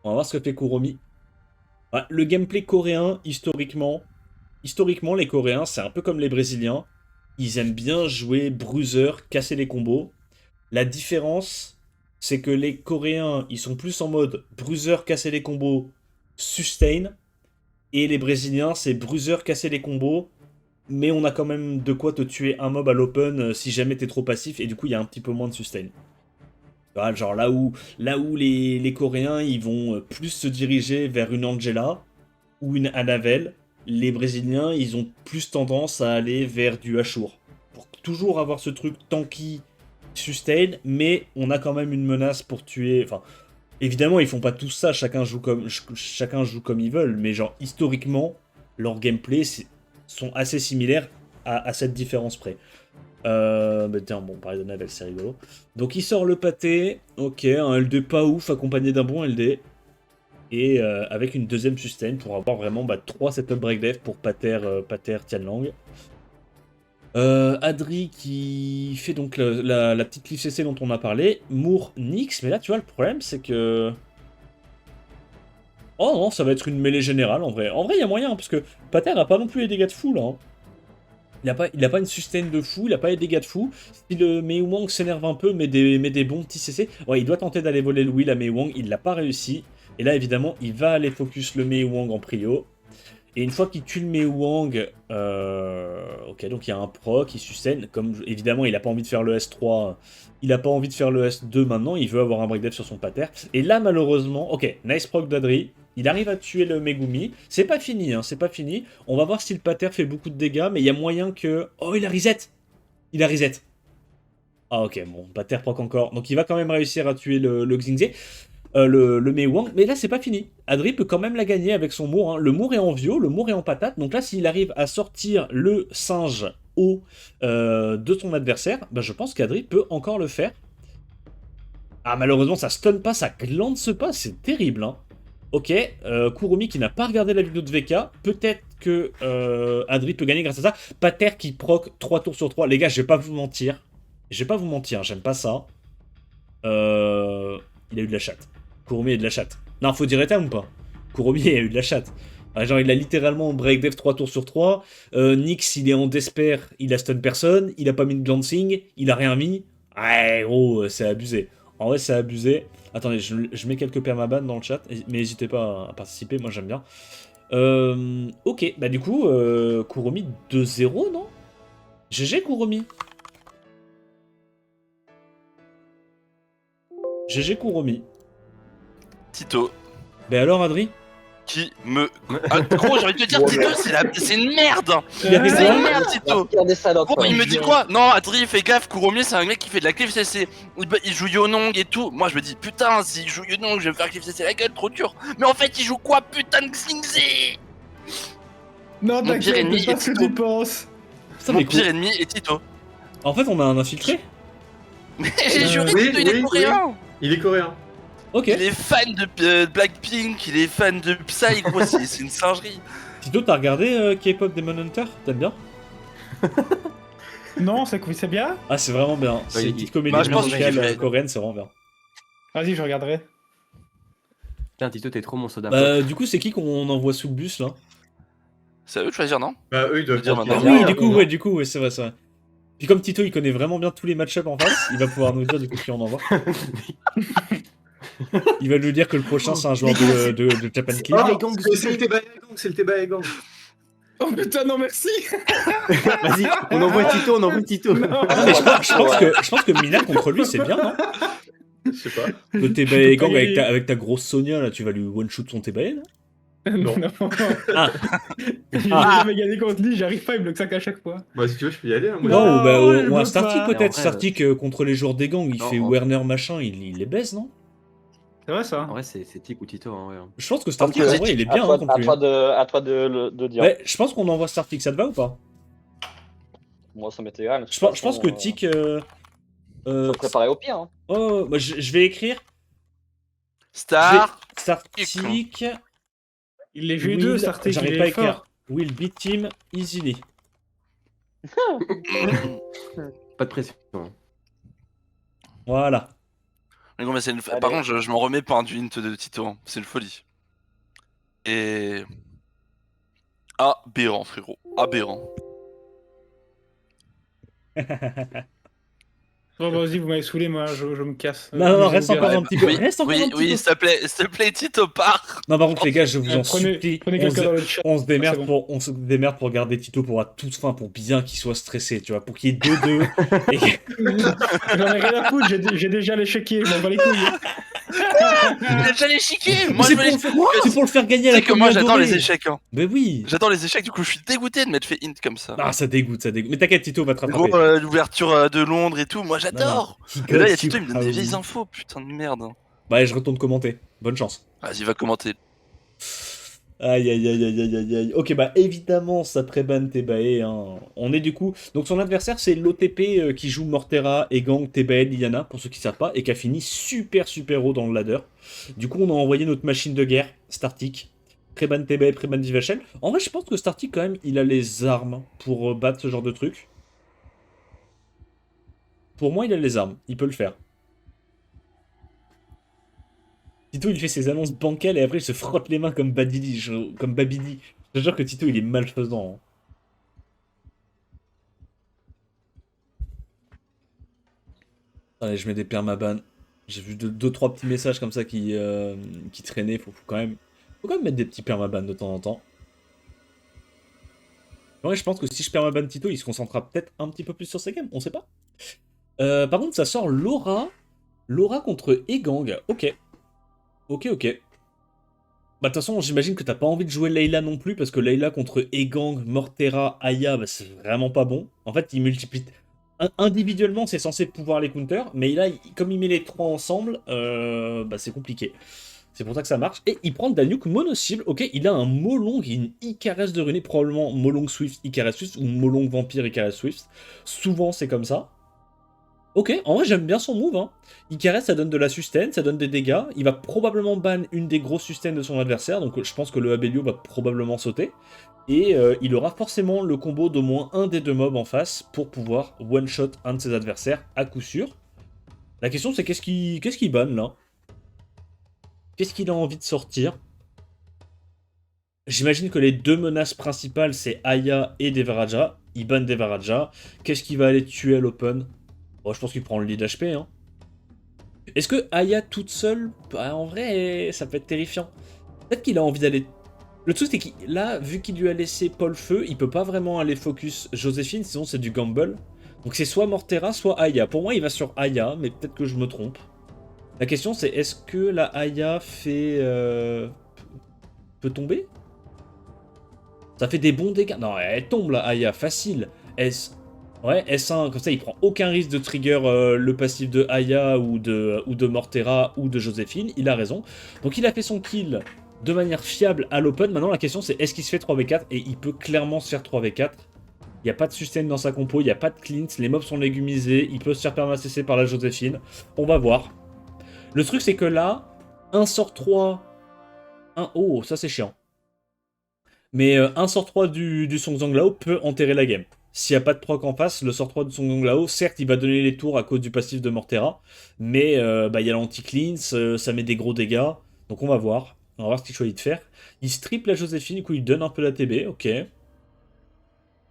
Speaker 1: On va voir ce que fait Kuromi. Ouais, le gameplay coréen, historiquement, les Coréens, c'est un peu comme les Brésiliens. Ils aiment bien jouer bruiser, casser les combos. La différence, c'est que les Coréens, ils sont plus en mode bruiser, casser les combos, sustain. Et les Brésiliens, c'est bruiser, casser les combos. Mais on a quand même de quoi te tuer un mob à l'open si jamais t'es trop passif. Et du coup, il y a un petit peu moins de sustain. Voilà, genre là où les Coréens, ils vont plus se diriger vers une Angela ou une Annabelle. les Brésiliens, ils ont plus tendance à aller vers du Ashur. Pour toujours avoir ce truc tanky, sustain, mais on a quand même une menace pour tuer... Enfin, évidemment, ils font pas tous ça, chacun joue comme ils veulent, mais genre, historiquement, leurs gameplays sont assez similaires à cette différence près. Bah tiens, bon, parler de Navel, c'est rigolo. Donc il sort le pâté, ok, un LD pas ouf, accompagné d'un bon LD. Et avec une deuxième sustain pour avoir vraiment 3 setup break dev pour Pater, Tianlang. Adri qui fait donc la petite cliff CC dont on a parlé. Moore, Nyx, mais là tu vois le problème c'est que... Oh non, ça va être une mêlée générale en vrai. En vrai il y a moyen, parce que Pater a pas non plus les dégâts de fou là. Hein. Il a pas une sustain de fou, il a pas les dégâts de fou. Si le Mei Wang s'énerve un peu, met des bons petits CC. Ouais, il doit tenter d'aller voler le Will à Mei Wang, il l'a pas réussi. Et là, évidemment, il va aller focus le Mei Wang en prio. Et une fois qu'il tue le Mei Wang, ok, donc il y a un proc, il sustain. Comme évidemment, il a pas envie de faire le S3, il a pas envie de faire le S2 maintenant, il veut avoir un break dev sur son pater. Et là, malheureusement, ok, nice proc d'Adri. Il arrive à tuer le Megumi. C'est pas fini, hein, c'est pas fini. On va voir si le pater fait beaucoup de dégâts, mais il y a moyen que... Oh, il a reset. Il a reset. Ah, ok, bon, pater proc encore. Donc il va quand même réussir à tuer le Xingzhe. Le Mei Wang, mais là c'est pas fini. Adri peut quand même la gagner avec son Moore. Hein. Le Moore est en Vio, le Moore est en patate. Donc là, s'il arrive à sortir le singe haut de son adversaire, je pense qu'Adri peut encore le faire. Ah, malheureusement, ça stun pas, ça glance pas, c'est terrible. Hein. Ok, Kurumi qui n'a pas regardé la vidéo de VK, peut-être que Adri peut gagner grâce à ça. Pater qui proc 3 tours sur 3. Les gars, je vais pas vous mentir. J'aime pas ça. Il a eu de la chatte. Kurumi a eu de la chatte. Non, faut dire Etam ou pas? Kurumi a eu de la chatte. Genre, il a littéralement break dev 3 tours sur 3. Nyx, il est en despair, il a stun personne. Il a pas mis de glancing, il a rien mis. Ouais, gros, c'est abusé. En vrai, c'est abusé. Attendez, je mets quelques permaban dans le chat, mais n'hésitez pas à participer, moi j'aime bien. Ok, bah du coup, Kurumi 2-0, non? GG Kurumi. GG Kurumi.
Speaker 4: Tito,
Speaker 1: Bah alors Adri?
Speaker 4: qui me... Ah, gros, j'ai envie de te dire, Tito, c'est une merde.
Speaker 1: Il a
Speaker 4: C'est
Speaker 1: raison.
Speaker 4: une merde, Tito.
Speaker 3: Regardez ça dans
Speaker 4: Gros, il me dit quoi? Non, Adri, fais gaffe, Kurumi, c'est un mec qui fait de la cliff CC. Il joue Yonong et tout. Moi, je me dis, putain, s'il joue Yonong, je vais me faire cliff CC la gueule, trop dur. Mais en fait, il joue quoi, putain de Xingzhe?
Speaker 5: Non,
Speaker 4: Mon pire
Speaker 5: t'inquiète,
Speaker 4: ennemi
Speaker 5: c'est pas
Speaker 4: est
Speaker 5: ce que
Speaker 4: Tito.
Speaker 5: tu penses.
Speaker 1: Putain,
Speaker 4: Mon
Speaker 1: mais
Speaker 4: pire ennemi est Tito.
Speaker 1: En fait, on a un infiltré?
Speaker 4: Mais j'ai juré,
Speaker 5: oui,
Speaker 4: Tito, il est coréen.
Speaker 5: Il est coréen.
Speaker 1: Ok.
Speaker 4: Il est fan de Blackpink, il est fan de Psy, gros, c'est une singerie.
Speaker 1: Tito, t'as regardé K-pop Demon Hunter? T'aimes bien?
Speaker 5: Non, c'est bien.
Speaker 1: Ah, c'est vraiment bien. C'est une petite comédie
Speaker 4: Bah, je pense que
Speaker 1: musicale
Speaker 4: je kifferais.
Speaker 1: coréenne, c'est vraiment bien.
Speaker 5: Vas-y, je regarderai.
Speaker 2: Putain, Tito, t'es trop mon soda.
Speaker 1: Du coup, c'est qui qu'on envoie sous le bus là?
Speaker 4: C'est à eux de choisir, non?
Speaker 5: Bah, eux, ils doivent
Speaker 4: dire
Speaker 5: dire
Speaker 4: maintenant.
Speaker 1: Oui, du coup, ouais, c'est vrai, c'est vrai. Puis comme Tito, il connaît vraiment bien tous les match-ups en face, il va pouvoir nous dire du coup qui on envoie. Il va nous dire que le prochain, c'est un joueur de Japan King.
Speaker 5: c'est le Teba Gang. Oh putain, non, merci.
Speaker 2: Vas-y, on envoie Tito.
Speaker 1: Non, mais je pense que Mina contre lui, c'est bien, non?
Speaker 5: Je sais pas.
Speaker 1: Le Tebae Gang avec ta grosse Sonia, là, tu vas lui one-shoot son Tebae, là?
Speaker 5: Non.
Speaker 1: Ah.
Speaker 5: J'ai jamais gagné contre lui, j'arrive pas, il bloque ça qu'à chaque fois.
Speaker 6: Bah, si tu veux, je peux y aller. Hein, moi.
Speaker 1: Non, bah,
Speaker 5: il
Speaker 1: ou un
Speaker 5: veut
Speaker 1: Startic
Speaker 5: pas.
Speaker 1: peut-être.
Speaker 2: Mais en vrai,
Speaker 1: Startic contre les joueurs des gangs, il
Speaker 2: non,
Speaker 1: fait
Speaker 2: en-
Speaker 1: Werner machin, il les baise, non?
Speaker 5: C'est vrai ça.
Speaker 2: En vrai, c'est Tic ou Tito, en vrai. Hein.
Speaker 1: Je pense que Startic, en vrai, il est bien hein, contre lui.
Speaker 3: À toi de dire.
Speaker 1: Ouais, je pense qu'on envoie Startic, ça te va ou pas?
Speaker 3: Moi, ça m'est égal.
Speaker 1: Je pense que Tic.
Speaker 3: Faut préparer au pire. Hein.
Speaker 1: Oh, bah, je vais écrire.
Speaker 4: Star.
Speaker 1: Startic.
Speaker 5: Il les joue
Speaker 1: Will-
Speaker 5: deux, Startic,
Speaker 1: J'arrive
Speaker 5: il
Speaker 1: pas à
Speaker 5: est
Speaker 1: écrire.
Speaker 5: fort.
Speaker 1: Will beat him easily.
Speaker 2: Pas de pression. Hein.
Speaker 1: Voilà.
Speaker 4: Mais non, mais c'est une...
Speaker 3: Allez.
Speaker 4: Par contre, je m'en remets pas un du hint de Tito, hein. C'est une folie. Et... Aberrant, frérot. Aberrant.
Speaker 5: Bon, vas-y, vous m'avez saoulé, moi, je me casse.
Speaker 1: Non, reste encore un petit peu.
Speaker 4: Oui,
Speaker 1: Reste encore un
Speaker 4: oui,
Speaker 1: petit
Speaker 4: oui,
Speaker 1: peu.
Speaker 4: s'il te plaît, Tito, pars.
Speaker 1: Non, par contre, les gars, je vous en supplie.
Speaker 5: Prenez quelqu'un dans le chat.
Speaker 1: On se démerde
Speaker 5: C'est bon.
Speaker 1: on se démerde pour garder Tito pour à toute fin, pour bien qu'il soit stressé, tu vois, pour qu'il y ait 2-2. Et...
Speaker 5: J'en ai rien à foutre, j'ai déjà les chéquiers, je m'en bats les couilles.
Speaker 4: Il a déjà l'échiquier. Moi,
Speaker 1: C'est
Speaker 4: je veux
Speaker 1: pour,
Speaker 4: les...
Speaker 1: le faire- c'est pour le faire gagner à
Speaker 4: Tu
Speaker 1: la
Speaker 4: sais que moi,
Speaker 1: commune
Speaker 4: j'adore les
Speaker 1: dorée.
Speaker 4: échecs. Hein.
Speaker 1: Mais oui.
Speaker 4: J'adore les échecs, du coup, je suis dégoûté de m'être fait int comme ça.
Speaker 1: Ah, ça dégoûte, ça dégoûte. Mais t'inquiète, Tito va te rattraper.
Speaker 4: Gros, l'ouverture de Londres et tout, moi
Speaker 1: Non, non.
Speaker 4: j'adore.
Speaker 1: He
Speaker 4: Mais là, il y a
Speaker 1: got you,
Speaker 4: Tito, il me donne des vieilles
Speaker 1: Raoul.
Speaker 4: infos, putain de merde.
Speaker 1: Bah, je retourne commenter. Bonne chance.
Speaker 4: Vas-y, va commenter.
Speaker 1: Aïe aïe aïe aïe aïe aïe aïe. Ok, bah évidemment, ça prébanne Tebae. Hein. On est du coup. Donc son adversaire, c'est l'OTP qui joue Mortera, Egang, Tebae, Liliana, pour ceux qui savent pas, et qui a fini super super haut dans le ladder. Du coup, on a envoyé notre machine de guerre, Startik. Préban Tebae, Préban Divachel. En vrai, je pense que Startik, quand même, il a les armes pour battre ce genre de truc. Pour moi, il a les armes. Il peut le faire. Tito, il fait ses annonces bancales et après il se frotte les mains comme Babidi. Comme Babidi. Je te jure que Tito, il est malfaisant. Hein. Allez, je mets des permaban. J'ai vu deux trois petits messages comme ça qui traînaient. Faut quand même mettre des petits permaban de temps en temps. Ouais, je pense que si je permaban Tito, il se concentrera peut-être un petit peu plus sur ses games. On sait pas. Par contre, ça sort Laura. Laura contre Egang. Ok. Ok. Bah de toute façon, j'imagine que t'as pas envie de jouer Layla non plus, parce que Layla contre Egang, Mortera, Aya, bah c'est vraiment pas bon. En fait, il multiplie... Individuellement, c'est censé pouvoir les counter, mais là, comme il met les trois ensemble, bah c'est compliqué. C'est pour ça que ça marche. Et il prend Danyuk mono-cible, ok, il a un Molong et une Icarus de Runé, probablement Molong Swift, Icarus Swift, ou Molong Vampire, Icarus Swift. Souvent, c'est comme ça. Ok, en vrai j'aime bien son move. Hein. Icarus, ça donne de la sustain, ça donne des dégâts. Il va probablement ban une des grosses sustains de son adversaire, donc je pense que le Abelio va probablement sauter. Et il aura forcément le combo d'au moins un des deux mobs en face pour pouvoir one-shot un de ses adversaires à coup sûr. La question c'est qu'est-ce qu'il ban là? Qu'est-ce qu'il a envie de sortir? J'imagine que les deux menaces principales c'est Aya et Devaraja. Il ban Devaraja. Qu'est-ce qu'il va aller tuer à l'open? Bon, je pense qu'il prend le lead HP. Hein. Est-ce que Aya toute seule, bah, en vrai, ça peut être terrifiant. Peut-être qu'il a envie d'aller... Le truc, c'est que là, vu qu'il lui a laissé Paul Feu, il peut pas vraiment aller focus Joséphine, sinon c'est du gamble. Donc c'est soit Mortera, soit Aya. Pour moi, il va sur Aya, mais peut-être que je me trompe. La question, c'est est-ce que la Aya fait... peut tomber? Ça fait des bons dégâts. Non, elle tombe, la Aya, facile. Ouais, S1, comme ça il prend aucun risque de trigger le passif de Aya ou de Mortera ou de Joséphine, il a raison. Donc il a fait son kill de manière fiable à l'open. Maintenant la question c'est est-ce qu'il se fait 3v4 et il peut clairement se faire 3v4. Il n'y a pas de sustain dans sa compo, il n'y a pas de cleanse, les mobs sont légumisés, il peut se faire perma-CC par la Joséphine. On va voir. Le truc c'est que là, 1 sort 3... Oh, ça c'est chiant. Mais 1 sort 3 du Song Zanglao peut enterrer la game. S'il n'y a pas de proc en face, le sort 3 de Song Zanglao, certes, il va donner les tours à cause du passif de Mortera, mais bah, il y a l'anti-cleanse, ça met des gros dégâts, donc on va voir. On va voir ce qu'il choisit de faire. Il strip la Joséphine, du coup il donne un peu la TB, ok.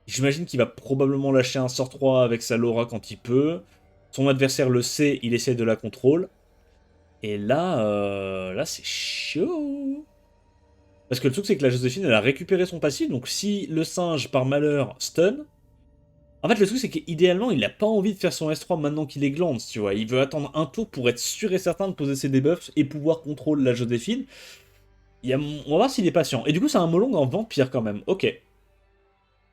Speaker 1: J'imagine qu'il va probablement lâcher un sort 3 avec sa Laura quand il peut. Son adversaire le sait, il essaie de la contrôle. Et là, là c'est chaud. Parce que le truc c'est que la Joséphine elle a récupéré son passif, donc si le singe par malheur stun... En fait le truc c'est qu'idéalement il n'a pas envie de faire son S3 maintenant qu'il est glande, tu vois. Il veut attendre un tour pour être sûr et certain de poser ses debuffs et pouvoir contrôler la Joséphine. On va voir s'il est patient. Et du coup c'est un Molong en vampire quand même, ok.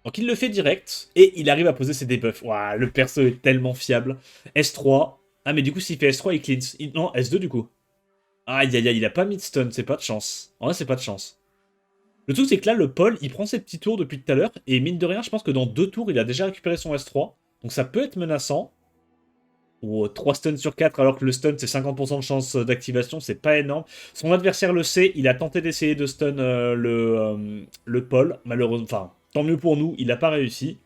Speaker 1: Donc il le fait direct, et il arrive à poser ses debuffs. Waouh, le perso est tellement fiable. S3. Ah mais du coup s'il fait S3 il cleanse. Non, S2 du coup. Aïe aïe aïe, il a pas mis de stun, c'est pas de chance. En vrai c'est pas de chance. Le truc, c'est que là, le Paul, il prend ses petits tours depuis tout à l'heure, et mine de rien, je pense que dans 2 tours, il a déjà récupéré son S3, donc ça peut être menaçant. Ou 3 stuns sur 4, alors que le stun, c'est 50% de chance d'activation, c'est pas énorme. Son adversaire le sait, il a tenté d'essayer de stun le Paul, malheureusement, enfin, tant mieux pour nous, il n'a pas réussi.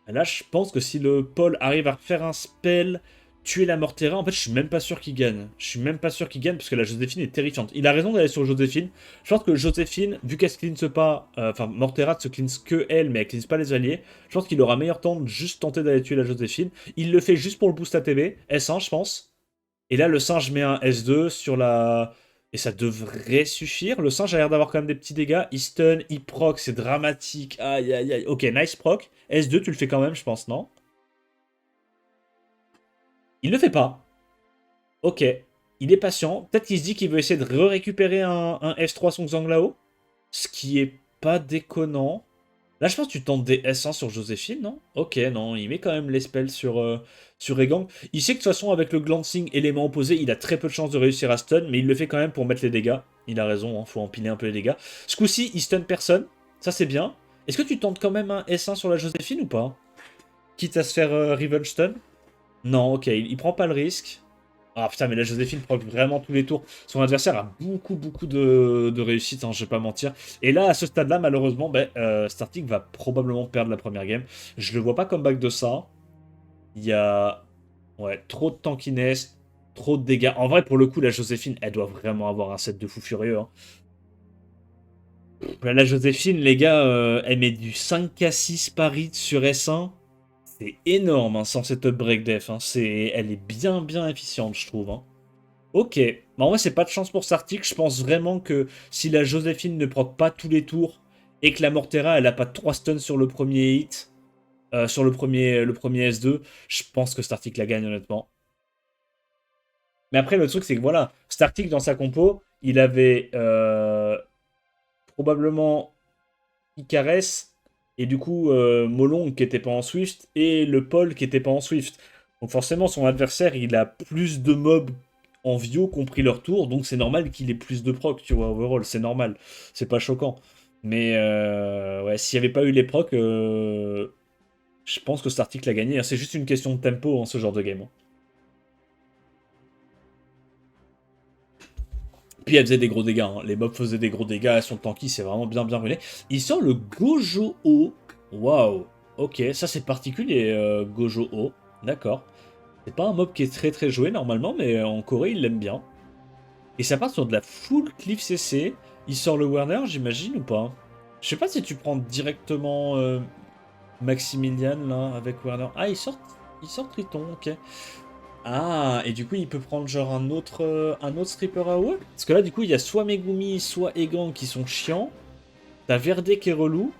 Speaker 1: Là, je pense que si le Paul arrive à refaire un spell... Tuer la Mortera, en fait, je suis même pas sûr qu'il gagne. Je suis même pas sûr qu'il gagne parce que la Joséphine est terrifiante. Il a raison d'aller sur Joséphine. Je pense que Joséphine, vu qu'elle se cleanse pas, enfin, Mortera ne se cleanse que elle, mais elle cleanse pas les alliés. Je pense qu'il aura meilleur temps de juste tenter d'aller tuer la Joséphine. Il le fait juste pour le boost ATB. S1, je pense. Et là, le singe met un S2 sur la... Et ça devrait suffire. Le singe a l'air d'avoir quand même des petits dégâts. Il stun, il proc, c'est dramatique. Aïe, aïe, aïe. Ok, nice proc. S2, tu le fais quand même, je pense, non? Il le fait pas. Ok, il est patient. Peut-être qu'il se dit qu'il veut essayer de récupérer un S3 Song Zhang Lao, ce qui est pas déconnant. Là, je pense que tu tentes des S1 sur Joséphine, non? Ok, non, il met quand même les spells sur Egang. Il sait que de toute façon, avec le glancing élément opposé, il a très peu de chances de réussir à stun, mais il le fait quand même pour mettre les dégâts. Il a raison, hein, faut empiler un peu les dégâts. Ce coup-ci, il stun personne, ça c'est bien. Est-ce que tu tentes quand même un S1 sur la Joséphine ou pas? Quitte à se faire Revenge stun? Non, ok, il prend pas le risque. Ah putain, mais la Joséphine proc vraiment tous les tours. Son adversaire a beaucoup de réussite, hein, je vais pas mentir. Et là, à ce stade-là, malheureusement, Startic va probablement perdre la première game. Je le vois pas comeback de ça. Il y a trop de tankiness, trop de dégâts. En vrai, pour le coup, la Joséphine, elle doit vraiment avoir un set de fou furieux. Hein. La Joséphine, les gars, elle met du 5k6 par hit sur S1. C'est énorme, hein, sans cette break def. Hein. Elle est bien efficiente, je trouve. Hein. Ok. En vrai, c'est pas de chance pour Startic. Je pense vraiment que si la Joséphine ne proc pas tous les tours et que la Mortera, elle a pas 3 stuns sur le premier hit, sur le premier S2, je pense que Startic la gagne, honnêtement. Mais après, le truc, c'est que voilà, Startic, dans sa compo, il avait probablement Icarès et du coup Molong qui était pas en Swift et le Paul qui était pas en Swift. Donc forcément son adversaire il a plus de mobs en Vio qui ont pris leur tour, donc c'est normal qu'il ait plus de proc, tu vois, overall, c'est normal, c'est pas choquant. Mais ouais, s'il n'y avait pas eu les procs, je pense que Startic l'a gagné, hein. C'est juste une question de tempo, hein, ce genre de game. Hein. Puis elle faisait des gros dégâts, hein. Les mobs faisaient des gros dégâts, elles sont tanky, c'est vraiment bien ruiné. Il sort le Gojo-O. Waouh. Ok, ça c'est particulier, Gojo-O. D'accord. C'est pas un mob qui est très joué normalement, mais en Corée il l'aime bien. Et ça part sur de la full cliff CC. Il sort le Werner, j'imagine, ou pas? Je sais pas si tu prends directement Maximilian là avec Werner. Ah, il sort Triton, ok. Ah, et du coup, il peut prendre genre un autre stripper AOE? Parce que là, du coup, il y a soit Megumi, soit Egan qui sont chiants. T'as Verde qui est relou.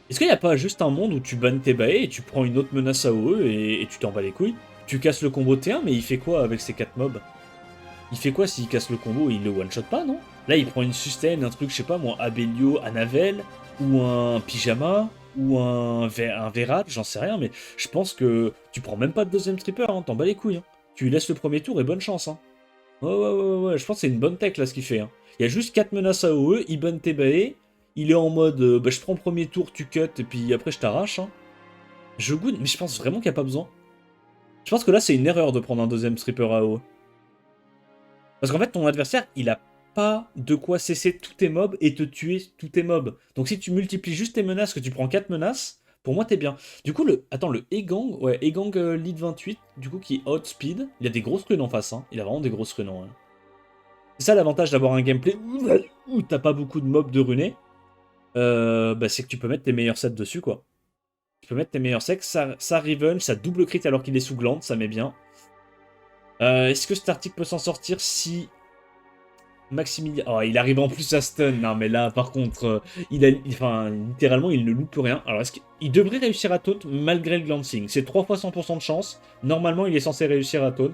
Speaker 1: Est-ce qu'il n'y a pas juste un monde où tu bannes tes baets et tu prends une autre menace AOE et tu t'en bats les couilles? Tu casses le combo T1, mais il fait quoi avec ces 4 mobs? Il fait quoi s'il casse le combo et il le one-shot pas, non? Là, il prend une sustain, un truc, je sais pas moi, Abelio, Anavel, ou un Pyjama, ou un Verad, j'en sais rien, mais je pense que tu prends même pas de deuxième stripper, hein, t'en bats les couilles. Hein. Tu lui laisses le premier tour et bonne chance. Hein. Ouais, je pense que c'est une bonne tech là ce qu'il fait. Hein. Il y a juste 4 menaces AOE, il banne tes baets, il est en mode je prends premier tour, tu cut, et puis après je t'arrache. Hein. Je goûte, mais je pense vraiment qu'il n'y a pas besoin. Je pense que là c'est une erreur de prendre un deuxième stripper AOE. Parce qu'en fait ton adversaire il a pas de quoi cesser tous tes mobs et te tuer tous tes mobs. Donc si tu multiplies juste tes menaces, que tu prends 4 menaces, pour moi t'es bien. Du coup, le Egang, Egang lead 28, du coup qui outspeed, il a des grosses runes en face, hein. Il a vraiment des grosses runes en. Hein. C'est ça l'avantage d'avoir un gameplay où t'as pas beaucoup de mobs de runés, c'est que tu peux mettre tes meilleurs sets dessus, quoi. Tu peux mettre tes meilleurs sets, ça revenge, ça double crit alors qu'il est sous glande, ça met bien. Est-ce que Startic peut s'en sortir si... Maximilien... Oh, il arrive en plus à stun. Non, mais là, par contre, littéralement, il ne loupe rien. Alors, est-ce qu'il devrait réussir à taunt malgré le glancing? C'est 3 fois 100% de chance. Normalement, il est censé réussir à taunt.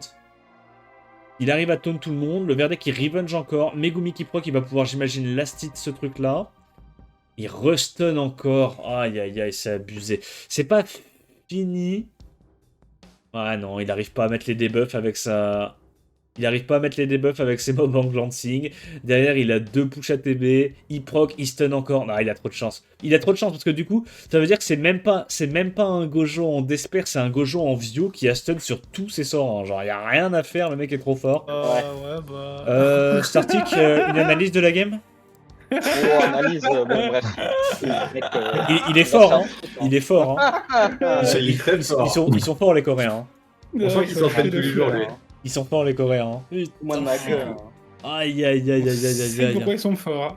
Speaker 1: Il arrive à taunt tout le monde. Le Verde qui revenge encore. Megumi qui proc, il va pouvoir, j'imagine, last hit ce truc-là. Il restun encore. Aïe, c'est abusé. C'est pas fini. Ah non, il arrive pas à mettre les debuffs avec sa... Il arrive pas à mettre les debuffs avec ses mobs en glancing. Derrière, il a 2 push ATB. Il proc, il stun encore. Non, il a trop de chance. Il a trop de chance parce que du coup, ça veut dire que c'est même pas un Gojo en Despair, c'est un Gojo en Vio qui a stun sur tous ses sorts. Hein. Genre, il y a rien à faire, le mec est trop fort. Startic, une analyse de la game?
Speaker 3: Analyse, bon bref.
Speaker 1: Il est fort, hein. Il est fort, hein.
Speaker 5: Ils
Speaker 1: sont forts les Coréens. Hein.
Speaker 5: On sent qu'ils s'entraînent tous les jours, lui.
Speaker 1: Ils sont forts les Coréens. Hein.
Speaker 3: Moi de ma gueule.
Speaker 1: Aïe.
Speaker 6: Pourquoi ils sont forts?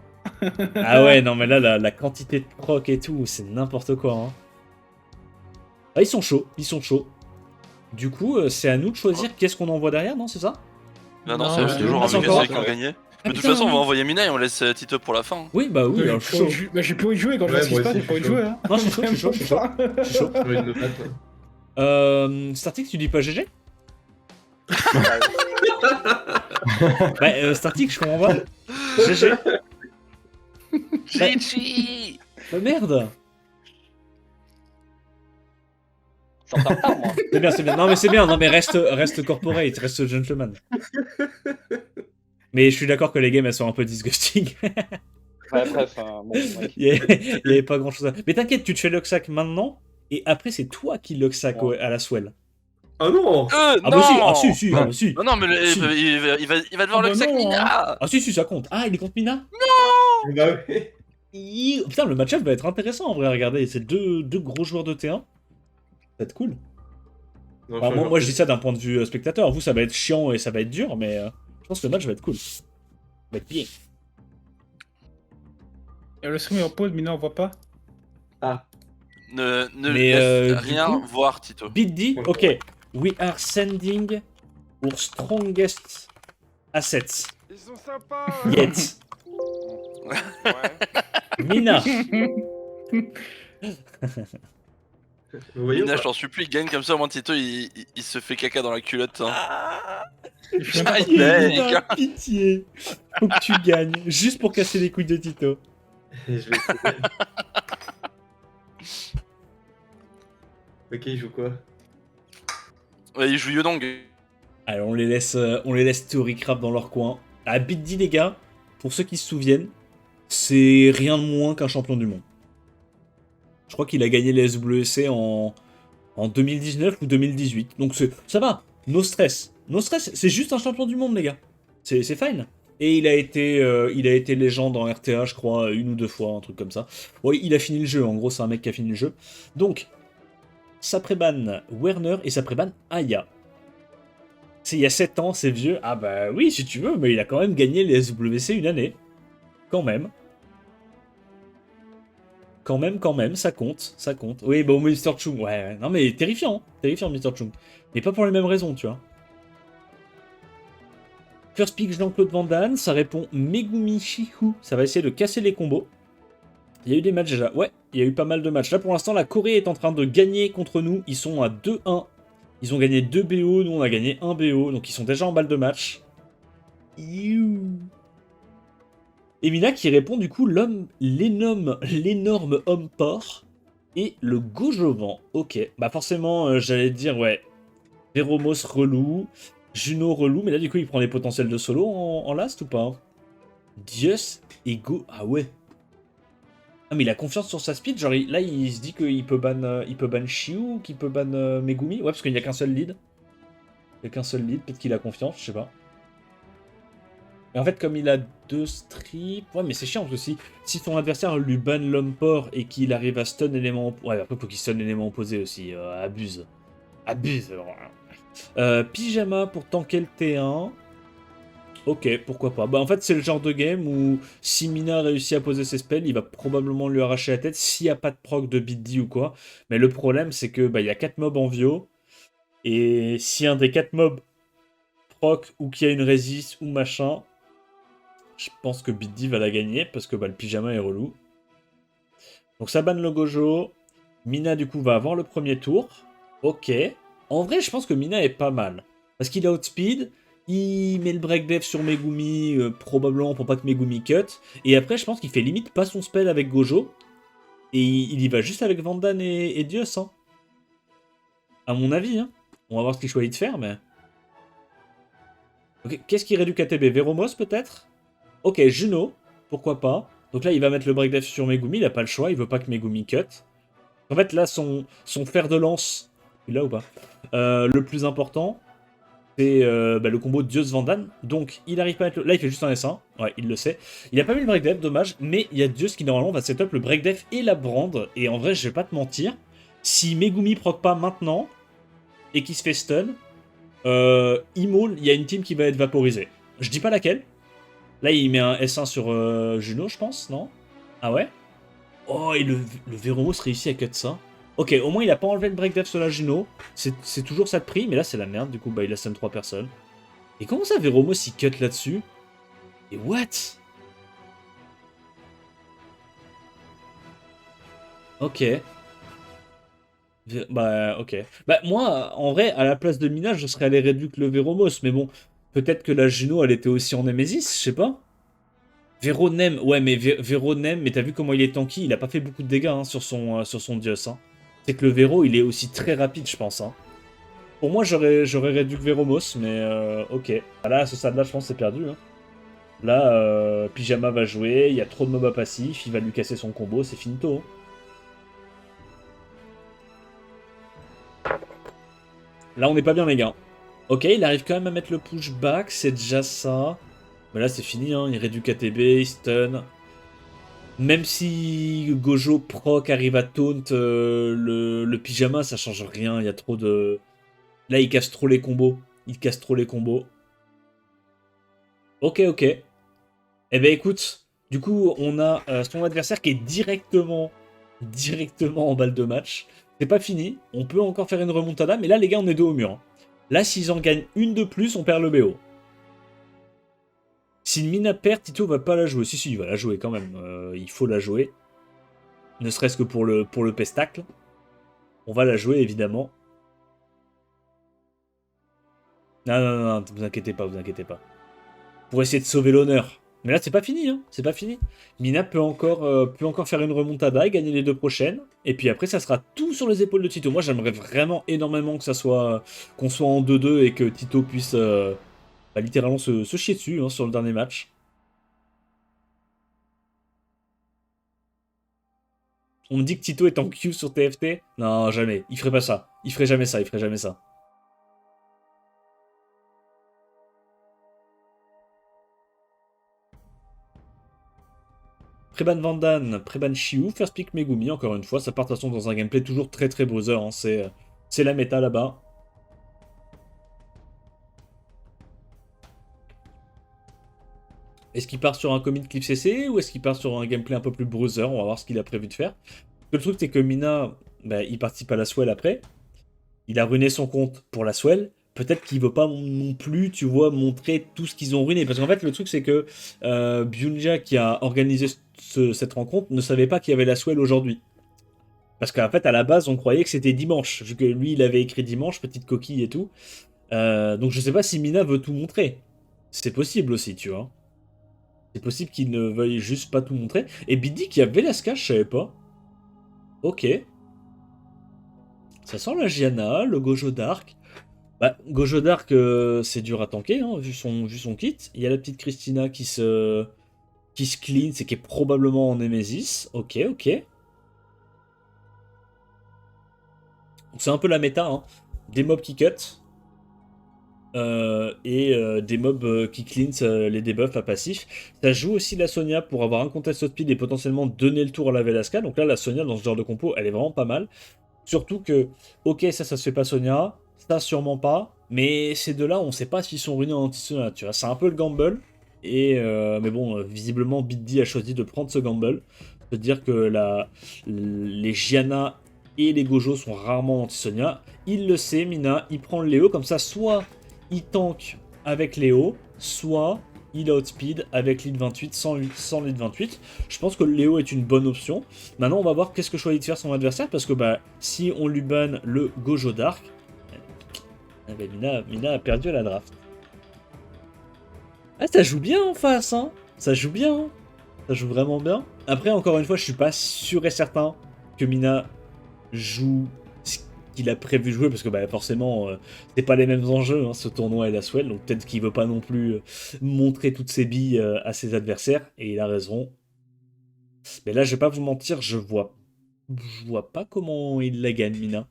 Speaker 1: Ah ouais, non mais là, la quantité de proc et tout, c'est n'importe quoi. Hein. Ah, ils sont chauds. Du coup, c'est à nous de choisir qu'est-ce qu'on envoie derrière, non, c'est ça?
Speaker 4: Non, c'est toujours un Megasy qui a gagné. Mais de toute façon, on va envoyer Mina et on laisse Tito pour la fin.
Speaker 1: Oui, bah oui, alors chaud.
Speaker 6: J'ai plus envie de jouer quand je vois ce qui se passe, j'ai pas envie de jouer. Hein.
Speaker 1: Non, je suis chaud. Startic, tu dis pas GG? Bah, Startic, je comprends pas. GG.
Speaker 4: GG.
Speaker 1: Bah, merde.
Speaker 3: J'en parle pas, moi.
Speaker 1: C'est bien, c'est bien. Non, mais c'est bien. Non, mais reste corporate, reste gentleman. Mais je suis d'accord que les games, elles sont un peu disgusting.
Speaker 3: Ouais, bref, bon, ouais.
Speaker 1: Il y avait pas grand chose à... Mais t'inquiète, tu te fais Luxac maintenant, et après, c'est toi qui Luxac
Speaker 3: Ouais.
Speaker 1: à la swell.
Speaker 5: Ah non.
Speaker 1: Ah
Speaker 4: Non.
Speaker 1: bah si, ah si, ah bah si.
Speaker 4: Non, non, mais
Speaker 1: Si.
Speaker 4: il va devoir
Speaker 6: Ah bah
Speaker 4: le sac
Speaker 6: non,
Speaker 4: Mina.
Speaker 1: Ah si, ça compte. Ah, il est contre Mina.
Speaker 5: Bah ouais.
Speaker 1: Oh, putain, le match-up va être intéressant en vrai, regardez, c'est deux gros joueurs de T1. Ça va être cool.
Speaker 5: Non,
Speaker 1: Enfin,
Speaker 5: je
Speaker 1: moi,
Speaker 5: suis
Speaker 1: moi, je dis ça d'un point de vue spectateur. Vous, ça va être chiant et ça va être dur, mais je pense que le match va être cool. Ça va être bien.
Speaker 6: Et le stream est en pause, Mina, on voit pas.
Speaker 4: Ne
Speaker 1: Mais,
Speaker 4: laisse
Speaker 1: du
Speaker 4: rien
Speaker 1: coup-
Speaker 4: voir, Tito.
Speaker 1: Biddy, ok. We are sending our strongest assets.
Speaker 7: Ils sont sympas.
Speaker 1: Yet.
Speaker 7: Ouais.
Speaker 1: Mina.
Speaker 5: Vous voyez ou
Speaker 4: Mina,
Speaker 5: pas
Speaker 4: je t'en supplie, gagne comme ça, au moins Tito, il se fait caca dans la culotte. Hein.
Speaker 6: Je sais même pas
Speaker 4: Aïe,
Speaker 6: pourquoi.
Speaker 4: aïe.
Speaker 1: Mina, pitié. Faut que tu gagnes, juste pour casser les couilles de Tito.
Speaker 5: Je vais essayer. Ok, il joue quoi?
Speaker 4: Ouais, il joue Yonong.
Speaker 1: Allez, on les laisse théorie crap dans leur coin. À Biddy, les gars, pour ceux qui se souviennent, c'est rien de moins qu'un champion du monde. Je crois qu'il a gagné les SWC en 2019 ou 2018. Donc ça va, no stress. No stress, c'est juste un champion du monde, les gars. C'est fine. Et il a été légende en RTA, je crois, une ou deux fois, un truc comme ça. Ouais, il a fini le jeu, en gros, c'est un mec qui a fini le jeu. Donc, ça prébanne Werner et ça prébanne Aya. C'est il y a 7 ans, c'est vieux. Ah bah oui, si tu veux, mais il a quand même gagné les SWC une année. Quand même. Quand même, ça compte, ça compte. Oui, bah au Mr. Chung, ouais, non mais terrifiant, terrifiant Mr. Chung. Mais pas pour les mêmes raisons, tu vois. First pick Jean-Claude Van Damme, ça répond Megumi Shihu, ça va essayer de casser les combos. Il y a eu des matchs déjà, ouais, il y a eu pas mal de matchs. Là pour l'instant, la Corée est en train de gagner contre nous, ils sont à 2-1. Ils ont gagné 2 BO, nous on a gagné 1 BO, donc ils sont déjà en balle de match. Youh. Et Mina qui répond du coup l'énorme homme porc et le Gojovan. Ok, bah forcément j'allais dire ouais, Veromos relou, Juno relou, mais là du coup il prend les potentiels de solo en last ou pas? Dios et Go, ah ouais. Ah mais il a confiance sur sa speed, genre là il se dit qu'il peut ban Shiu, qu'il peut ban Megumi, ouais parce qu'il n'y a qu'un seul lead. Il n'y a qu'un seul lead, peut-être qu'il a confiance, je sais pas. Et en fait, comme il a 2 strips... Ouais, mais c'est chiant, parce que si ton adversaire lui ban l'homme porc et qu'il arrive à stun l'élément... Ouais, après, faut qu'il stun l'élément opposé aussi. Abuse. Abuse. Pyjama pour tanker le T1. Ok, pourquoi pas. Bah, en fait, c'est le genre de game où si Mina réussit à poser ses spells, il va probablement lui arracher la tête s'il n'y a pas de proc de Biddy ou quoi. Mais le problème, c'est que il y a 4 mobs en Vio. Et si un des 4 mobs proc ou qu'il y a une résiste ou machin... Je pense que Biddy va la gagner parce que le pyjama est relou. Donc ça banne le Gojo. Mina du coup va avoir le premier tour. Ok. En vrai je pense que Mina est pas mal. Parce qu'il a outspeed. Il met le break def sur Megumi probablement pour pas que Megumi cut. Et après je pense qu'il fait limite pas son spell avec Gojo. Et il y va juste avec Vandan et Dios. Hein. À mon avis. Hein. On va voir ce qu'il choisit de faire mais... Ok. Qu'est-ce qui réduit KTB? Veromos peut-être? Ok, Juno, pourquoi pas. Donc là, il va mettre le break def sur Megumi, il a pas le choix, il veut pas que Megumi cut. En fait, là, son fer de lance, il est là ou pas le plus important, c'est le combo Dios Vandan. Donc, il arrive pas à mettre là, il fait juste un S1, ouais, il le sait. Il a pas mis le break def, dommage, mais il y a Dios qui, normalement, va setup le break def et la brand. Et en vrai, je vais pas te mentir, si Megumi proc pas maintenant, et qu'il se fait stun, Imo, il y a une team qui va être vaporisée. Je dis pas laquelle. Là, il met un S1 sur Juno, je pense, non? Ah ouais? Oh, et le Veromos réussit à cut ça. Ok, au moins, il a pas enlevé le break def sur la Juno. C'est toujours ça de prix, mais là, c'est la merde. Du coup, il a stun 3 personnes. Et comment ça, Veromos, il cut là-dessus? Et what? Ok. Bah, ok. Bah, moi, en vrai, à la place de Mina, je serais allé réduire le Véromos, mais bon, peut-être que la Juno, elle était aussi en Nemesis, je sais pas. Véronem, ouais, mais Véronem, mais t'as vu comment il est tanky, il a pas fait beaucoup de dégâts hein, sur son Dios. Hein. C'est que le Véro, il est aussi très rapide, je pense. Hein. Pour moi, j'aurais réduit le Véromos, mais ok. Ah, là, à ce stade-là, je pense que c'est perdu. Hein. Là, Pyjama va jouer, il y a trop de mobs passifs, il va lui casser son combo, c'est finito. Hein. Là, on n'est pas bien, les gars. Ok, il arrive quand même à mettre le pushback, c'est déjà ça. Mais là, c'est fini, hein. Il réduit KTB, il stun. Même si Gojo proc arrive à taunt le pyjama, ça change rien. Il y a trop de. Là, il casse trop les combos. Il casse trop les combos. Ok, ok. Eh ben écoute, du coup, on a son adversaire qui est directement en balle de match. C'est pas fini. On peut encore faire une remontada, mais là, les gars, on est dos au mur. Hein. Là, s'ils en gagnent une de plus, on perd le BO. Si Mina perd, Tito va pas la jouer. Si, si, il va la jouer quand même. Il faut la jouer. Ne serait-ce que pour le pestacle. On va la jouer, évidemment. Non, non, non, non, vous inquiétez pas, vous inquiétez pas. Pour essayer de sauver l'honneur. Mais là, c'est pas fini, hein. C'est pas fini. Mina peut encore faire une remontada et gagner les deux prochaines. Et puis après, ça sera tout sur les épaules de Tito. Moi, j'aimerais vraiment énormément que ça soit qu'on soit en 2-2 et que Tito puisse bah, littéralement se chier dessus hein, sur le dernier match. On me dit que Tito est en queue sur TFT. Non, jamais. Il ferait pas ça. Il ferait jamais ça. Il ferait jamais ça. Preban Vandan, Preban Shiu, First Pick Megumi, encore une fois. Ça part de toute façon dans un gameplay toujours très très bruiser. Hein. C'est la méta là-bas. Est-ce qu'il part sur un commit Cliff CC ou est-ce qu'il part sur un gameplay un peu plus bruiser? On va voir ce qu'il a prévu de faire. Le truc, c'est que Mina, bah, il participe à la Swell après. Il a ruiné son compte pour la Swell. Peut-être qu'il veut pas non plus, tu vois, montrer tout ce qu'ils ont ruiné. Parce qu'en fait, le truc, c'est que Byunja, qui a organisé cette rencontre, ne savait pas qu'il y avait la Swell aujourd'hui. Parce qu'en fait, à la base, on croyait que c'était dimanche. Vu que lui, il avait écrit dimanche, petite coquille et tout. Donc je sais pas si Mina veut tout montrer. C'est possible aussi, tu vois. C'est possible qu'il ne veuille juste pas tout montrer. Et Biddy qui a Velasca, je savais pas. Ok. Ça sent la Gianna, le Gojo Dark. Bah, Gojo Dark, c'est dur à tanker, hein, vu son kit. Il y a la petite Christina qui se clean, c'est qui est probablement en Nemesis. Ok, ok. C'est un peu la méta, hein. Des mobs qui cut. Des mobs qui cleanse les debuffs à passif. Ça joue aussi la Sonia pour avoir un contest speed et potentiellement donner le tour à la Velasca. Donc là, la Sonia, dans ce genre de compo, elle est vraiment pas mal. Surtout que, ok, ça se fait pas Sonia, ça sûrement pas, mais ces deux-là, on sait pas s'ils sont ruinés en anti-Sonia, tu vois, c'est un peu le gamble, mais bon, visiblement, Biddy a choisi de prendre ce gamble, de dire que les Gianna et les Gojo sont rarement anti-Sonia, il le sait, Mina, il prend le Léo, comme ça, soit il tank avec Léo, soit il outspeed avec lead 28 sans lead 28. Je pense que Léo est une bonne option. Maintenant, on va voir qu'est-ce que choisit de faire son adversaire, parce que bah, si on lui banne le Gojo Dark, Mina a perdu à la draft. Ah, ça joue bien en face, hein. Ça joue bien, hein. Ça joue vraiment bien. Après, encore une fois, je suis pas sûr et certain que Mina joue ce qu'il a prévu jouer, parce que bah, forcément, c'est pas les mêmes enjeux, hein, ce tournoi et la Swell, donc peut-être qu'il veut pas non plus montrer toutes ses billes à ses adversaires, et il a raison. Mais là, je vais pas vous mentir, je vois pas comment il la gagne, Mina.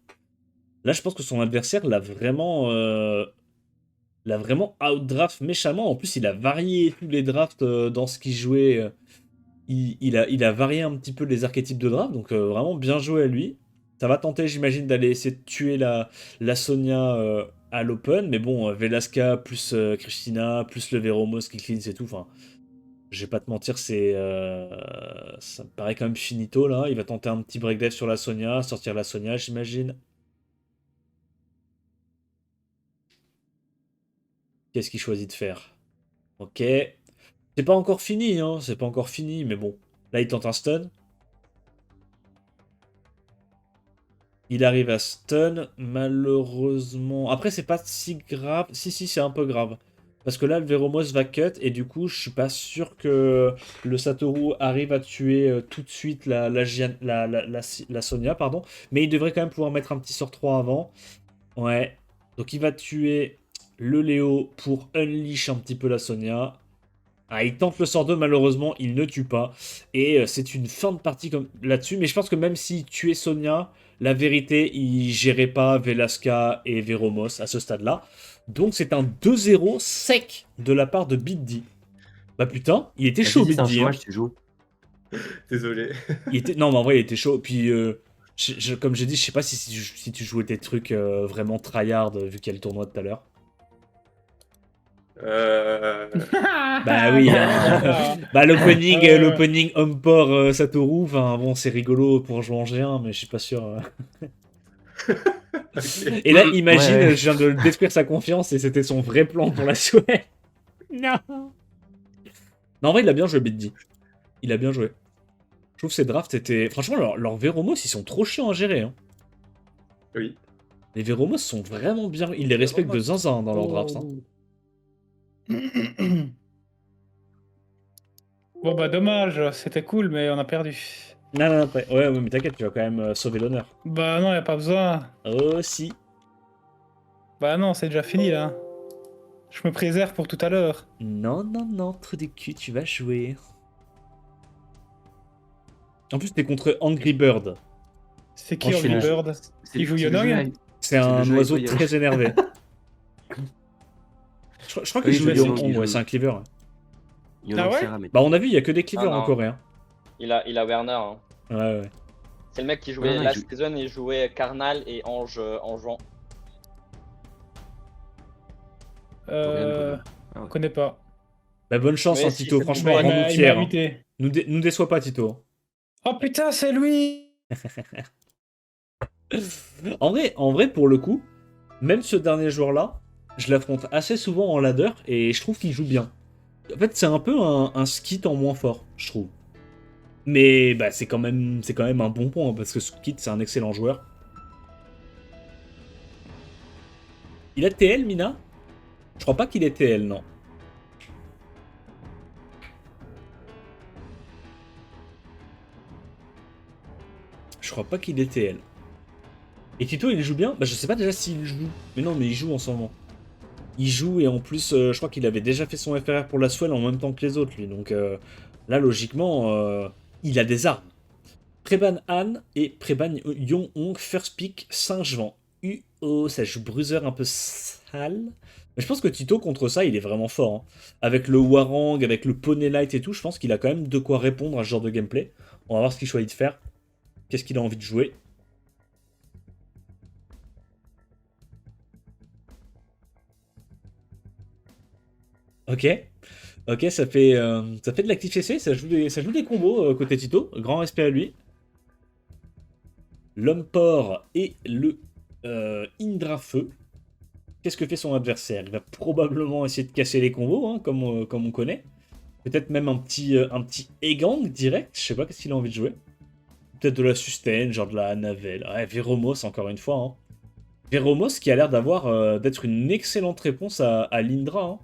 Speaker 1: Là, je pense que son adversaire l'a vraiment outdraft méchamment. En plus, il a varié tous les drafts dans ce qu'il jouait. Il a varié un petit peu les archétypes de draft, donc vraiment bien joué à lui. Ça va tenter, j'imagine, d'aller essayer de tuer la Sonia à l'open, mais bon, Velasca plus Christina, plus le Veromos qui cleans et tout, enfin, je vais pas te mentir, ça me paraît quand même finito là. Il va tenter un petit break dev sur la Sonia, sortir la Sonia, j'imagine. Qu'est-ce qu'il choisit de faire? Ok. C'est pas encore fini, hein. C'est pas encore fini, mais bon. Là, il tente un stun. Il arrive à stun, malheureusement. Après, c'est pas si grave. Si, c'est un peu grave. Parce que là, le Veromos va cut, et du coup, je suis pas sûr que le Satoru arrive à tuer tout de suite la Sonia, pardon. Mais il devrait quand même pouvoir mettre un petit sort 3 avant. Ouais. Donc il va tuer le Léo pour unleash un petit peu la Sonia. Ah, il tente le sort 2, malheureusement, il ne tue pas. Et c'est une fin de partie comme là-dessus. Mais je pense que même s'il tuait Sonia, la vérité, il gérait pas Velasca et Veromos à ce stade-là. Donc c'est un 2-0 sec de la part de Biddy. Bah putain, il était chaud,
Speaker 2: C'est un
Speaker 1: Biddy. Hein.
Speaker 2: chômage, tu joues.
Speaker 5: Désolé.
Speaker 1: Non, mais en vrai, il était chaud. Puis, comme j'ai dit, je sais pas si tu jouais tes trucs vraiment tryhard, vu qu'il y a le tournoi de tout à l'heure. Bah oui, hein. Bah l'opening Homeport Satoru, enfin bon, c'est rigolo pour jouer en G1, mais je suis pas sûr. Et là, imagine,
Speaker 2: Ouais.
Speaker 1: je viens de détruire sa confiance et c'était son vrai plan pour la souhait. Non. Non, en vrai, il a bien joué, Biddy. Il a bien joué. Je trouve que ces drafts étaient. Franchement, leurs Veromos, ils sont trop chiants à gérer. Hein.
Speaker 5: Oui.
Speaker 1: Les Veromos sont vraiment bien. Ils les respectent de zinzin dans leurs drafts. Hein.
Speaker 6: Bon bah dommage, c'était cool, mais on a perdu.
Speaker 1: Non, après. Ouais, mais t'inquiète, tu vas quand même sauver l'honneur.
Speaker 6: Bah non, y a pas besoin.
Speaker 1: Oh, si.
Speaker 6: Bah non, c'est déjà fini là. Je me préserve pour tout à l'heure.
Speaker 1: Non, trou de cul, tu vas jouer. En plus, t'es contre Angry Bird.
Speaker 6: C'est qui
Speaker 2: Oh, c'est
Speaker 6: Angry
Speaker 2: le-
Speaker 6: Bird? Il joue
Speaker 2: c'est le
Speaker 6: Yonong?
Speaker 2: jeu avec-
Speaker 1: C'est
Speaker 2: le
Speaker 1: un
Speaker 2: jeu
Speaker 1: oiseau
Speaker 2: avec Yonong.
Speaker 1: très énervé. Je crois qu'il
Speaker 2: Oui,
Speaker 1: joue
Speaker 2: je
Speaker 6: sais,
Speaker 1: Yonong,
Speaker 2: il
Speaker 1: ouais,
Speaker 2: joue.
Speaker 1: c'est un cleaver. Ouais.
Speaker 2: Yonong
Speaker 6: Ah ouais
Speaker 2: Serra, mais-
Speaker 1: Bah, on a vu, il y a que des cleavers
Speaker 3: Ah,
Speaker 1: en
Speaker 3: non.
Speaker 1: Corée. Hein.
Speaker 3: Il a Werner. Hein.
Speaker 1: Ouais.
Speaker 3: C'est le mec qui jouait
Speaker 2: Non,
Speaker 3: Last
Speaker 2: il joue-
Speaker 3: Season, il jouait Carnal et Ange en jouant.
Speaker 6: Euh...
Speaker 2: Ah ouais.
Speaker 6: Connais pas.
Speaker 1: Bah, bonne chance,
Speaker 3: Mais
Speaker 1: hein,
Speaker 3: si,
Speaker 1: Tito.
Speaker 3: c'est
Speaker 1: Franchement,
Speaker 6: Bah, il
Speaker 1: rends-nous
Speaker 6: m'a
Speaker 1: fiers. Hein.
Speaker 6: invité.
Speaker 1: Nous déçois pas, Tito.
Speaker 6: Oh putain, c'est lui!
Speaker 1: En vrai, pour le coup, même ce dernier joueur-là, je l'affronte assez souvent en ladder et je trouve qu'il joue bien. En fait, c'est un peu un skit en moins fort, je trouve. Mais bah, c'est quand même un bon point, parce que Skit, c'est un excellent joueur. Il a TL, Mina? Je crois pas qu'il est TL, non. Je crois pas qu'il est TL. Et Tito, il joue bien? Bah, je sais pas déjà s'il joue. Mais non, mais il joue en ce moment. Il joue et en plus, je crois qu'il avait déjà fait son FRR pour la Swell en même temps que les autres, lui. Donc là, logiquement, il a des armes. Preban Han et Preban Yong-Hong, first pick, Saint-Jean. Ça joue bruiser un peu sale. Mais je pense que Tito, contre ça, il est vraiment fort. Hein. Avec le Warang, avec le Poney Light et tout, je pense qu'il a quand même de quoi répondre à ce genre de gameplay. On va voir ce qu'il choisit de faire. Qu'est-ce qu'il a envie de jouer. Ok, ça fait de l'actif CC, ça joue des combos côté Tito, grand respect à lui. L'homme porc et le Indra Feu. Qu'est-ce que fait son adversaire? Il va probablement essayer de casser les combos, hein, comme on connaît. Peut-être même un petit Egang direct, je sais pas qu'est-ce qu'il a envie de jouer. Peut-être de la sustain, genre de la Navel. Ouais, Veromos encore une fois. Hein. Veromos qui a l'air d'être une excellente réponse à l'Indra. Hein.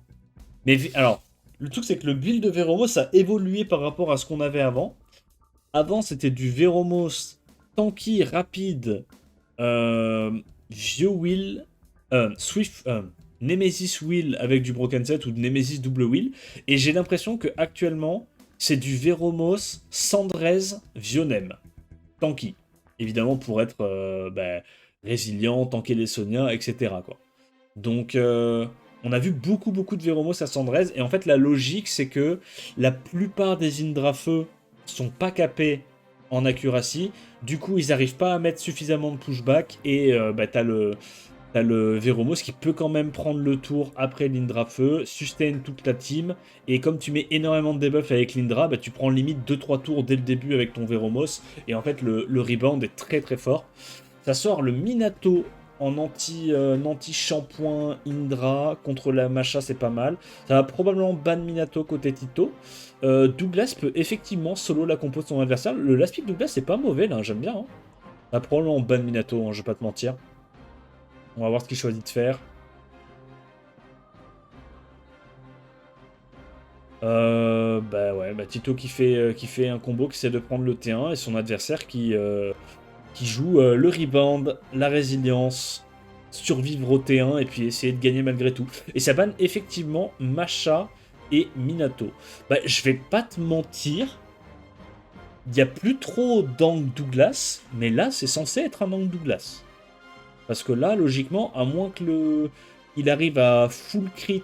Speaker 1: Mais alors, le truc c'est que le build de Veromos a évolué par rapport à ce qu'on avait avant. Avant c'était du Veromos tanky, rapide, vieux Will, Swift, Nemesis Will avec du Broken Set ou de Nemesis double Will. Et j'ai l'impression que actuellement c'est du Veromos, Sandrez, Vionem. Tanky. Évidemment pour être résilient, tanker les Sonia, etc. Quoi. Donc on a vu beaucoup de Veromos à Sandrez, et en fait la logique c'est que la plupart des Indra-Feu sont pas capés en accuracy, du coup ils n'arrivent pas à mettre suffisamment de pushback, et t'as le Veromos qui peut quand même prendre le tour après l'Indra-Feu, sustain toute la team, et comme tu mets énormément de debuff avec l'Indra, tu prends limite 2-3 tours dès le début avec ton Veromos, et en fait le rebound est très très fort. Ça sort le Minato en anti-shampoing Indra contre la Masha, c'est pas mal. Ça va probablement ban Minato côté Tito. Douglas peut effectivement solo la compo de son adversaire. Le last pick Douglas, c'est pas mauvais là, j'aime bien. Hein. va probablement ban Minato, hein, je vais pas te mentir. On va voir ce qu'il choisit de faire. Bah ouais, bah Tito qui fait un combo, qui essaie de prendre le T1, et son adversaire qui joue le rebound, la résilience, survivre au T1, et puis essayer de gagner malgré tout. Et ça banne effectivement Masha et Minato. Bah je vais pas te mentir, il n'y a plus trop d'Ang Douglas, mais là c'est censé être un Ang Douglas. Parce que là, logiquement, à moins que il arrive à full crit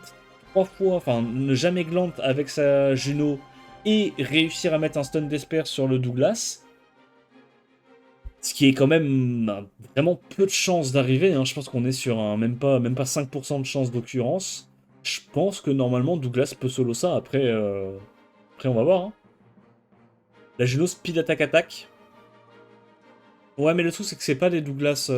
Speaker 1: 3 fois, enfin ne jamais glant avec sa Juno et réussir à mettre un stun d'Esper sur le Douglas, ce qui est quand même vraiment peu de chances d'arriver, hein. Je pense qu'on est sur un même pas 5% de chance d'occurrence. Je pense que normalement Douglas peut solo ça, après on va voir. Hein. La Juno speed attaque. Ouais, mais le truc c'est que c'est pas des Douglas...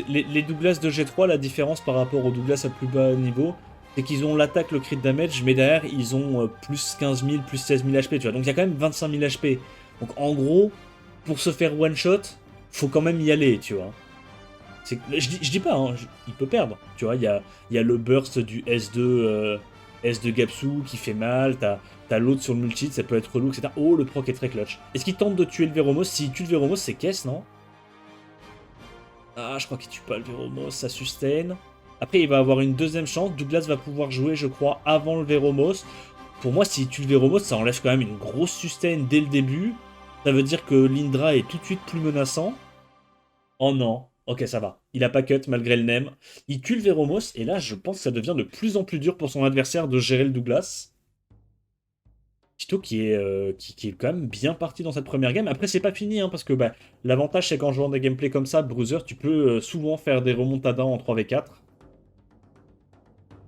Speaker 1: Les Douglas de G3, la différence par rapport aux Douglas à plus bas niveau, c'est qu'ils ont l'attaque, le crit damage, mais derrière, ils ont plus 15 000, plus 16 000 HP, tu vois. Donc il y a quand même 25 000 HP. Donc en gros, pour se faire one-shot, faut quand même y aller, tu vois. Je dis pas, hein, il peut perdre, tu vois. Il y a le burst du S2 Gapsu qui fait mal, t'as l'autre sur le multi, ça peut être relou, etc. Oh, le proc est très clutch. Est-ce qu'il tente de tuer le Veromos? S'il tue le Veromos, c'est caisse, non? Ah, je crois qu'il tue pas le Veromos, ça sustain. Après, il va avoir une deuxième chance. Douglas va pouvoir jouer, je crois, avant le Veromos. Pour moi, s'il tue le Veromos, ça enlève quand même une grosse sustain dès le début. Ça veut dire que Lindra est tout de suite plus menaçant. Oh non. Ok, ça va. Il a pas cut malgré le nem. Il tue le Veromos, et là, je pense que ça devient de plus en plus dur pour son adversaire de gérer le Douglas. Tito qui est quand même bien parti dans cette première game. Après, c'est pas fini, hein, parce que bah, l'avantage, c'est qu'en jouant des gameplays comme ça, Bruiser, tu peux souvent faire des remontadas en 3v4.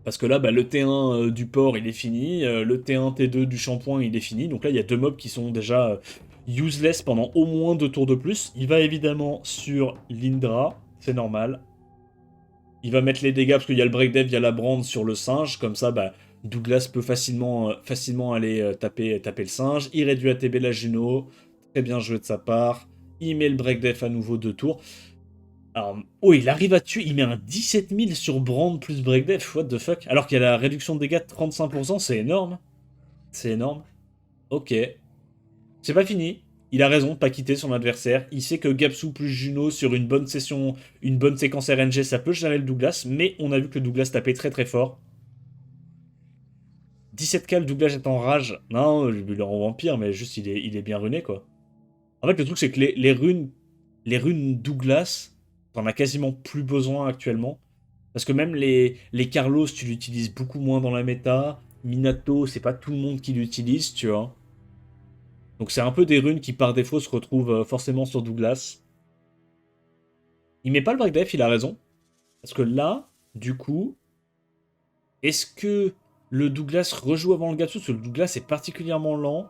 Speaker 1: Parce que là, bah, le T1 du port, il est fini. Le T1, T2 du shampoing, il est fini. Donc là, il y a deux mobs qui sont déjà useless pendant au moins 2 tours de plus. Il va évidemment sur Lindra, c'est normal. Il va mettre les dégâts, parce qu'il y a le breakdev, il y a la brand sur le singe. Comme ça, bah... Douglas peut facilement aller taper le singe. Il réduit ATB la Juno. Très bien joué de sa part. Il met le breakdef à nouveau 2 tours. Alors, oh, il arrive à tuer. Il met un 17 000 sur Brand plus breakdef. What the fuck? Alors qu'il y a la réduction de dégâts de 35%. C'est énorme. C'est énorme. Ok. C'est pas fini. Il a raison de pas quitter son adversaire. Il sait que Gapsu plus Juno sur une bonne session, une bonne séquence RNG, ça peut gérer le Douglas. Mais on a vu que le Douglas tapait très très fort. 17k, le Douglas est en rage. Non, je lui en vampire, mais juste il est bien runé, quoi. En fait, le truc, c'est que les runes Douglas, t'en as quasiment plus besoin actuellement. Parce que même les Carlos, tu l'utilises beaucoup moins dans la méta. Minato, c'est pas tout le monde qui l'utilise, tu vois. Donc c'est un peu des runes qui, par défaut, se retrouvent forcément sur Douglas. Il met pas le breakdef, il a raison. Parce que là, du coup, est-ce que... le Douglas rejoue avant le Gapsu, parce que le Douglas est particulièrement lent.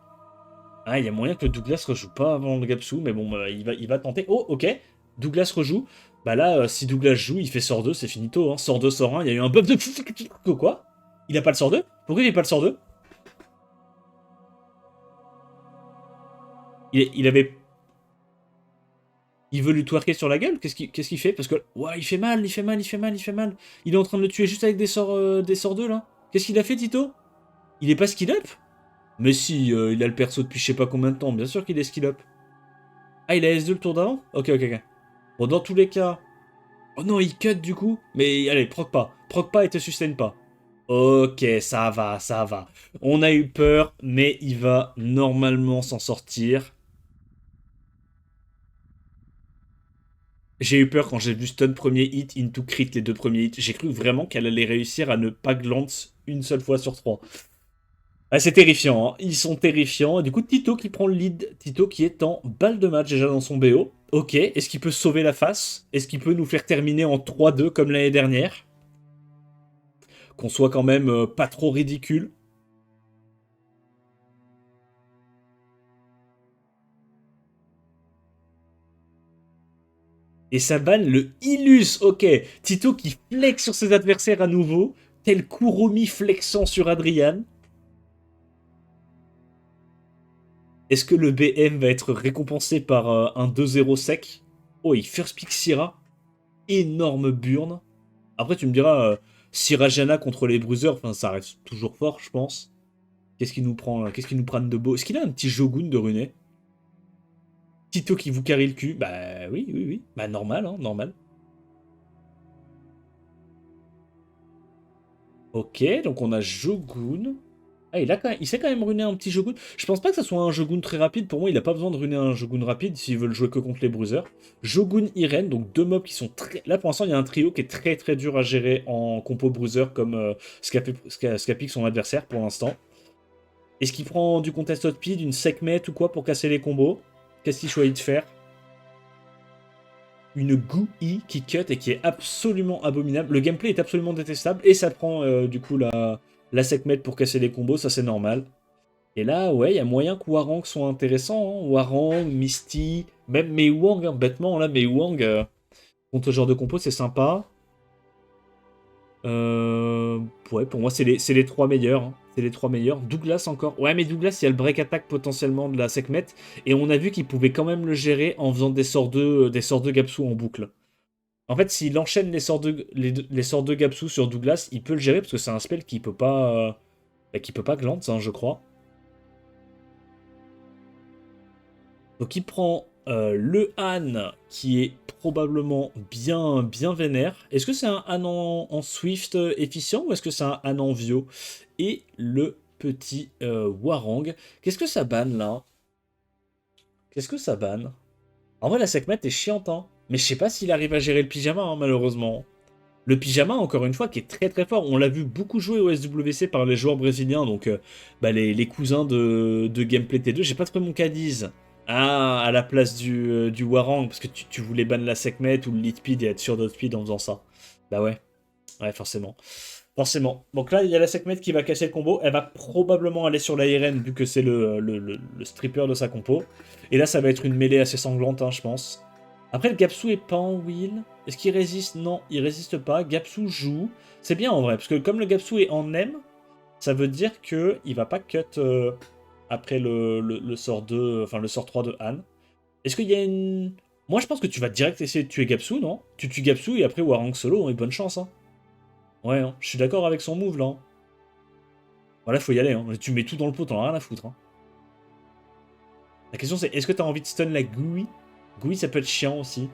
Speaker 1: Ah, il y a moyen que le Douglas rejoue pas avant le Gapsu, mais bon, il va tenter. Oh, ok, Douglas rejoue. Bah là, si Douglas joue, il fait sort 2, c'est finito. Hein. Sort 2, sort 1, il y a eu un buff de... Quoi? Il a pas le sort 2? Pourquoi il a pas le sort 2? Il avait... Il veut lui twerker sur la gueule? Qu'est-ce qu'il fait? Parce que... Ouais, il fait mal. Il est en train de le tuer juste avec des sorts 2, là. Qu'est-ce qu'il a fait, Tito? Il est pas skill up? Mais si, il a le perso depuis je sais pas combien de temps, bien sûr qu'il est skill up. Ah, il a S2 le tour d'avant? Ok. Bon, dans tous les cas... Oh non, il cut du coup? Mais allez, proc pas. Proc pas et te sustain pas. Ok, ça va. On a eu peur, mais il va normalement s'en sortir. J'ai eu peur quand j'ai vu stun premier hit, into crit les 2 premiers hits. J'ai cru vraiment qu'elle allait réussir à ne pas glance une seule fois sur 3. Ah, c'est terrifiant, hein. Ils sont terrifiants. Du coup, Tito qui prend le lead. Tito qui est en balle de match déjà dans son BO. Ok, est-ce qu'il peut sauver la face? Est-ce qu'il peut nous faire terminer en 3-2 comme l'année dernière? Qu'on soit quand même pas trop ridicule. Et ça banne le Illus. Ok, Tito qui flex sur ses adversaires à nouveau. Tel Kuromi flexant sur Adrian. Est-ce que le BM va être récompensé par un 2-0 sec? Oh, il first pick Syrah. Énorme burn. Après, tu me diras, Syrah Jana contre les bruisers, enfin, ça reste toujours fort, je pense. Qu'est-ce qu'il nous prend là? Qu'est-ce qu'il nous prenne de beau? Est-ce qu'il a un petit Shogun de Runé? Tito qui vous carry le cul? Bah oui, oui, oui. Bah normal, hein, normal. Ok, donc on a Shogun. Ah, il sait quand même runer un petit Shogun. Je pense pas que ça soit un Shogun très rapide. Pour moi, il a pas besoin de runer un Shogun rapide s'ils veulent jouer que contre les bruisers. Shogun Irene, donc deux mobs qui sont très... Là, pour l'instant, il y a un trio qui est très très dur à gérer en compo bruiser comme ce qu'a piqué son adversaire pour l'instant. Est-ce qu'il prend du contest hot speed, une Sekhmet ou quoi pour casser les combos? Qu'est-ce qu'il choisit de faire? Une GUI qui cut et qui est absolument abominable. Le gameplay est absolument détestable et ça prend du coup la Sekhmet pour casser les combos, ça c'est normal. Et là, ouais, il y a moyen que Hwoarang soit intéressant. Hein. Hwoarang, Misty, même Mei Wang, hein, bêtement, là, Mei Wang, contre ce genre de compo, c'est sympa. Ouais, pour moi, c'est les trois meilleurs. Hein. C'est les trois meilleurs. Douglas encore. Ouais, mais Douglas, il y a le break attack potentiellement de la Sekhmet. Et on a vu qu'il pouvait quand même le gérer en faisant des sorts de Gapsu en boucle. En fait, s'il enchaîne les sorts de Gapsu sur Douglas, il peut le gérer parce que c'est un spell qui peut pas glance, hein, je crois. Donc il prend le Han qui est probablement bien vénère. Est-ce que c'est un Han en Swift efficient ou est-ce que c'est un Han en Vio? Et le petit Hwoarang. Qu'est-ce que ça banne là? Qu'est-ce que ça banne? En vrai la Sekhmet est chiante, hein. Mais je sais pas s'il arrive à gérer le pyjama, hein, malheureusement. Le pyjama, encore une fois, qui est très très fort. On l'a vu beaucoup jouer au SWC par les joueurs brésiliens, donc les cousins de Gameplay T2. J'ai pas trouvé mon Cadiz. Ah, à la place du Hwoarang, parce que tu voulais ban la Sekhmet ou le lead speed et être sûr d'autre speed en faisant ça. Bah ouais. Ouais, forcément. Forcément. Donc là, il y a la Sekhmet qui va casser le combo. Elle va probablement aller sur la Irene, vu que c'est le stripper de sa compo. Et là, ça va être une mêlée assez sanglante, hein, je pense. Après, le Gapsu est pas en wheel. Est-ce qu'il résiste? Non, il résiste pas. Gapsu joue. C'est bien en vrai, parce que comme le Gapsu est en M, ça veut dire que il va pas cut après le sort 2, enfin le sort 3 de Han. Est-ce qu'il y a une... Moi, je pense que tu vas direct essayer de tuer Gapsu, non? Tu tues Gapsu et après Hwoarang solo, et bonne chance, hein. Ouais, hein, je suis d'accord avec son move, là. Hein. Voilà, faut y aller, hein. Tu mets tout dans le pot, t'en as rien à foutre, hein. La question c'est, est-ce que t'as envie de stun la GUI? GUI, ça peut être chiant aussi.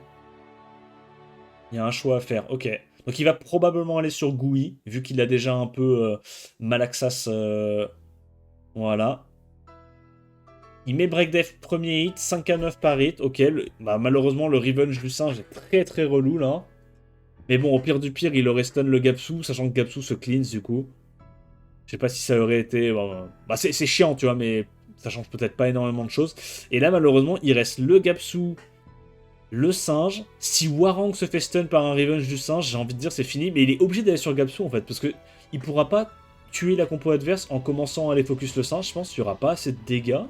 Speaker 1: Il y a un choix à faire, ok. Donc il va probablement aller sur GUI, vu qu'il a déjà un peu Malaxas. Voilà. Il met Breakdef premier hit, 5 à 9 par hit, ok. Malheureusement, le Revenge du singe est très très relou là. Mais bon, au pire du pire, il aurait stun le Gapsu, sachant que Gapsu se cleanse du coup. Je sais pas si ça aurait été... Bah, c'est chiant, tu vois, mais ça change peut-être pas énormément de choses. Et là, malheureusement, il reste le Gapsu, le singe. Si Hwoarang se fait stun par un Revenge du singe, j'ai envie de dire c'est fini. Mais il est obligé d'aller sur Gapsu, en fait, parce que il pourra pas tuer la compo adverse en commençant à aller focus le singe. Je pense qu'il y aura pas assez de dégâts.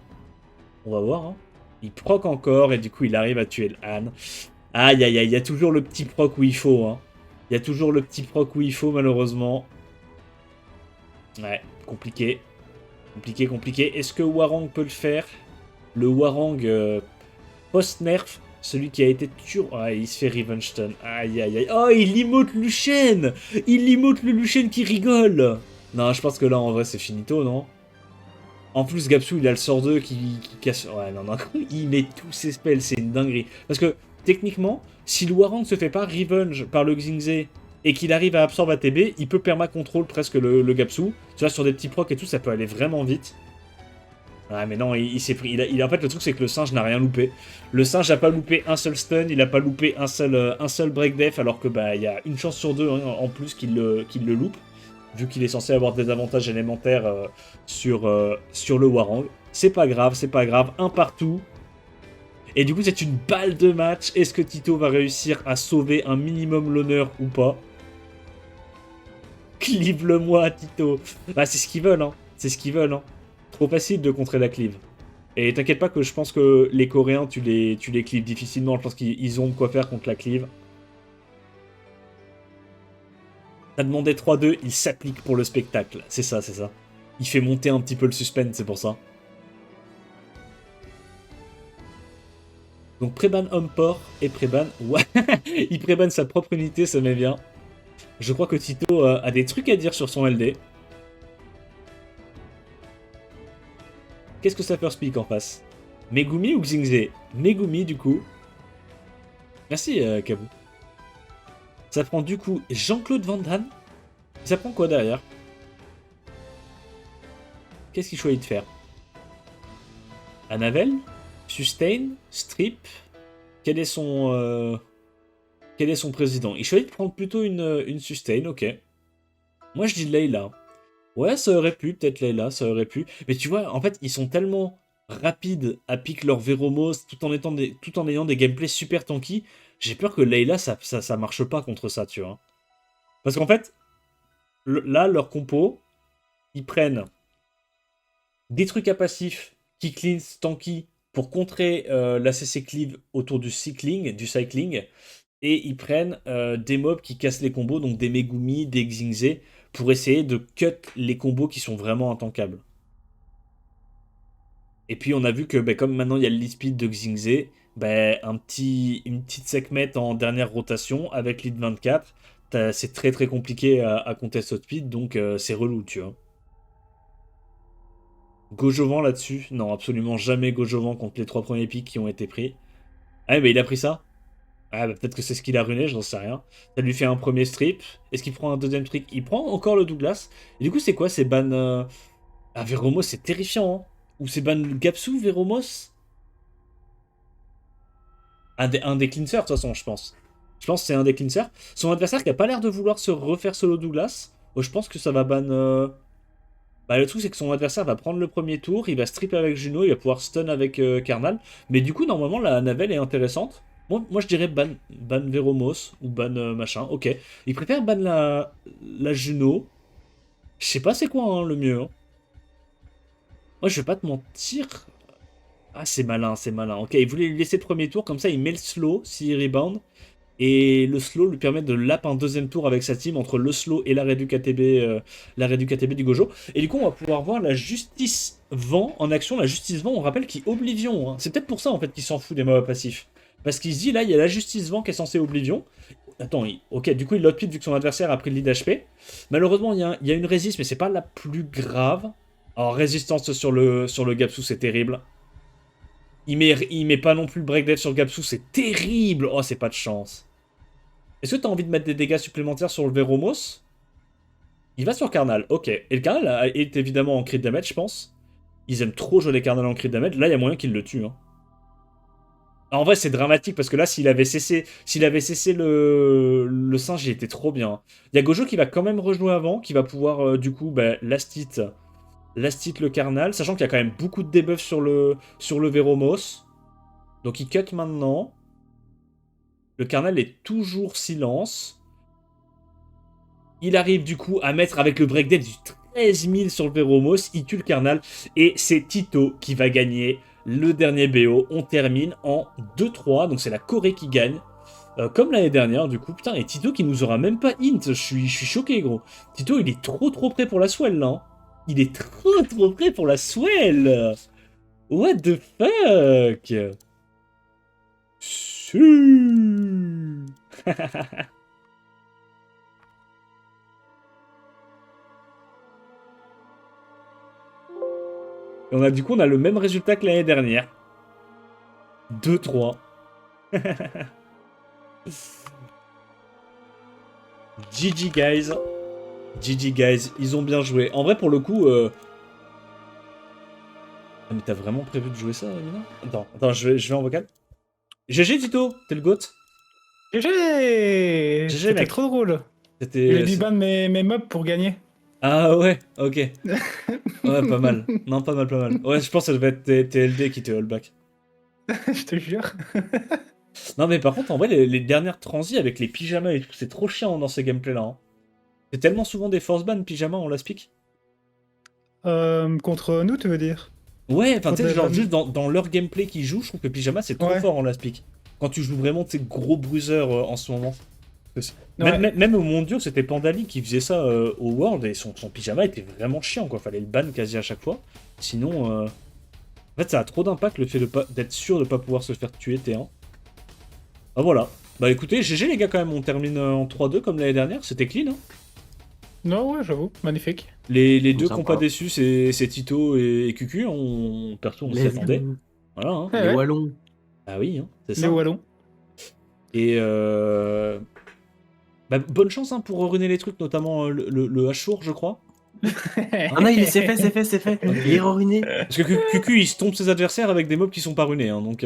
Speaker 1: On va voir, hein. Il proc encore, et du coup, il arrive à tuer le Han. Aïe, aïe, aïe, il y a toujours le petit proc où il faut, hein. Il y a toujours le petit proc où il faut, malheureusement. Ouais, compliqué. Compliqué, compliqué. Est-ce que Hwoarang peut le faire? Le Hwoarang post-nerf, celui qui a été tué... Ah, il se fait Revenge Stun. Aïe, aïe, aïe. Oh, il emote Luchen! Il emote le Luchen qui rigole! Non, je pense que là, en vrai, c'est finito, non? En plus, Gapsu, il a le sort 2 qui casse... Ouais, non, non, il met tous ses spells, c'est une dinguerie. Parce que, techniquement, si le Hwoarang se fait pas Revenge par le Xingze et qu'il arrive à absorber ATB, il peut perma-control presque le Gapsu. Tu vois, sur des petits procs et tout, ça peut aller vraiment vite. Ouais, mais non, il s'est pris... En fait, le truc, c'est que le singe n'a rien loupé. Le singe n'a pas loupé un seul stun, il n'a pas loupé un seul break def, alors que bah il y a une chance sur deux hein, en plus qu'il le loupe, vu qu'il est censé avoir des avantages élémentaires sur le Hwoarang. C'est pas grave, un partout. Et du coup, c'est une balle de match. Est-ce que Tito va réussir à sauver un minimum l'honneur ou pas? Clive-le-moi, Tito. Bah, c'est ce qu'ils veulent, hein. C'est ce qu'ils veulent, hein. Trop facile de contrer la cleave. Et t'inquiète pas que je pense que les Coréens, tu les cleaves difficilement. Je pense qu'ils ont de quoi faire contre la cleave. T'as demandé 3-2, il s'applique pour le spectacle. C'est ça, c'est ça. Il fait monter un petit peu le suspense, c'est pour ça. Donc pré-ban Homme-Port et pré-ban... Ouais, il pré-ban sa propre unité, ça m'est bien. Je crois que Tito a des trucs à dire sur son LD. Qu'est-ce que ça first pick en face? Megumi ou Xingze? Megumi du coup. Merci Kabou. Ça prend du coup Jean-Claude Van Damme. Ça prend quoi derrière? Qu'est-ce qu'il choisit de faire? Anavel? Sustain? Strip? Quel est son président? Il choisit de prendre plutôt une Sustain, ok. Moi je dis Layla. Ouais, ça aurait pu, peut-être Layla, ça aurait pu. Mais tu vois, en fait, ils sont tellement rapides à pick leur Veromos tout en ayant des gameplays super tanky. J'ai peur que Layla, ça marche pas contre ça, tu vois. Parce qu'en fait, là, leur compo, ils prennent des trucs à passif qui cleanse tanky pour contrer la CC cleave autour du cycling, et ils prennent des mobs qui cassent les combos, donc des Megumi, des Xingze, pour essayer de cut les combos qui sont vraiment intankables. Et puis on a vu que comme maintenant il y a le lead speed de Xingze, une petite segment en dernière rotation avec lead 24, c'est très très compliqué à contest speed, donc c'est relou, tu vois. Gojovan là-dessus? Non, absolument jamais Gojovan contre les 3 premiers picks qui ont été pris. Ah mais il a pris ça? Ah peut-être que c'est ce qu'il a ruiné, j'en sais rien. Ça lui fait un premier strip. Est-ce qu'il prend un deuxième strip? Il prend encore le Douglas. Et du coup c'est quoi? C'est ban... Ah Veromos c'est terrifiant, hein. Ou c'est ban Gapsu, Veromos? Un des cleansers de toute façon, je pense. Je pense que c'est un des cleansers. Son adversaire qui a pas l'air de vouloir se refaire solo Douglas. Je pense que ça va ban... le truc c'est que son adversaire va prendre le premier tour, il va strip avec Juno, il va pouvoir stun avec Karnal. Mais du coup normalement la Navel est intéressante. Moi je dirais ban Veromos ou ban machin, ok. Il préfère ban la Juno. Je sais pas c'est quoi hein, le mieux. Hein. Moi je vais pas te mentir. Ah c'est malin, c'est malin. Ok, il voulait lui laisser le premier tour, comme ça il met le slow s'il rebound. Et le slow lui permet de lap un deuxième tour avec sa team entre le slow et la Redu KTB du Gojo. Et du coup, on va pouvoir voir la Justice Vent en action. La Justice Vent, on rappelle, qui Oblivion. Hein. C'est peut-être pour ça, en fait, qu'il s'en fout des mobs passifs. Parce qu'il se dit, là, il y a la Justice Vent qui est censée Oblivion. Attends, ok, du coup, il l'outpit vu que son adversaire a pris le lead HP. Malheureusement, il y a une résiste, mais c'est pas la plus grave. Alors, résistance sur le Gapsu, c'est terrible. Il met pas non plus le break death sur Gapsu, c'est terrible. Oh, c'est pas de chance. Est-ce que t'as envie de mettre des dégâts supplémentaires sur le Veromos? Il va sur Karnal, ok. Et le Karnal est évidemment en crit damage, je pense. Ils aiment trop jouer les Karnal en crit damage. Là, il y a moyen qu'il le tue. Hein. En vrai, c'est dramatique parce que là, s'il avait cessé le singe, il était trop bien. Il y a Gojo qui va quand même rejouer avant, qui va pouvoir, du coup, last hit le Karnal, sachant qu'il y a quand même beaucoup de debuffs sur le Veromos. Donc il cut maintenant. Le Karnal est toujours silence. Il arrive du coup à mettre avec le break death du 13 000 sur le Veromos. Il tue le Karnal. Et c'est Tito qui va gagner le dernier BO. On termine en 2-3. Donc c'est la Corée qui gagne. Comme l'année dernière du coup. Putain, et Tito qui nous aura même pas int. Je suis choqué gros. Tito il est trop prêt pour la swell là. Hein. Il est trop prêt pour la swell. What the fuck. Et on a le même résultat que l'année dernière. 2-3. GG guys. GG guys, ils ont bien joué. En vrai pour le coup... Ah mais t'as vraiment prévu de jouer ça, Mina? Attends, je vais en vocal. GG Tito, t'es le GOAT.
Speaker 6: GG. C'était
Speaker 1: mec.
Speaker 6: trop drôle.
Speaker 1: C'était...
Speaker 6: J'ai dû ban mes mobs pour gagner.
Speaker 1: Ah ouais, ok. Ouais, pas mal. Non, pas mal. Ouais, je pense que ça devait être tes LD qui te all-back.
Speaker 6: Je te jure.
Speaker 1: Non mais par contre, en vrai, les dernières transis avec les pyjamas et tout, c'est trop chiant dans ces gameplays-là. Hein. C'est tellement souvent des force ban pyjamas, on last pick.
Speaker 6: Contre nous, tu veux dire?
Speaker 1: Ouais, enfin tu sais, genre juste dans leur gameplay qu'ils jouent, je trouve que pyjama c'est trop fort en last pick. Quand tu joues vraiment tes gros bruiseurs en ce moment. Même au Mondiaux, c'était Pandali qui faisait ça au World et son pyjama était vraiment chiant quoi. Fallait le ban quasi à chaque fois. Sinon, En fait, ça a trop d'impact le fait d'être sûr de pas pouvoir se faire tuer T1. Ah voilà. Bah écoutez, GG les gars quand même, on termine en 3-2 comme l'année dernière, c'était clean. Hein.
Speaker 6: Non, ouais, j'avoue, magnifique.
Speaker 1: Les deux qui
Speaker 2: Sympa.
Speaker 1: n'ont pas déçu, c'est Tito et Cucu, perso on s'y attendait. Voilà. Hein.
Speaker 6: Ouais,
Speaker 2: Les
Speaker 6: ouais.
Speaker 2: Wallons.
Speaker 1: Ah oui, hein, c'est
Speaker 6: Les
Speaker 1: ça.
Speaker 6: Wallons.
Speaker 1: Et bah, bonne chance hein, pour ruiner les trucs, notamment le Hachour, je crois.
Speaker 2: Ah non, c'est fait. Il est ruiné.
Speaker 1: Parce que Cucu, il se tombe ses adversaires avec des mobs qui sont pas runés, hein, donc...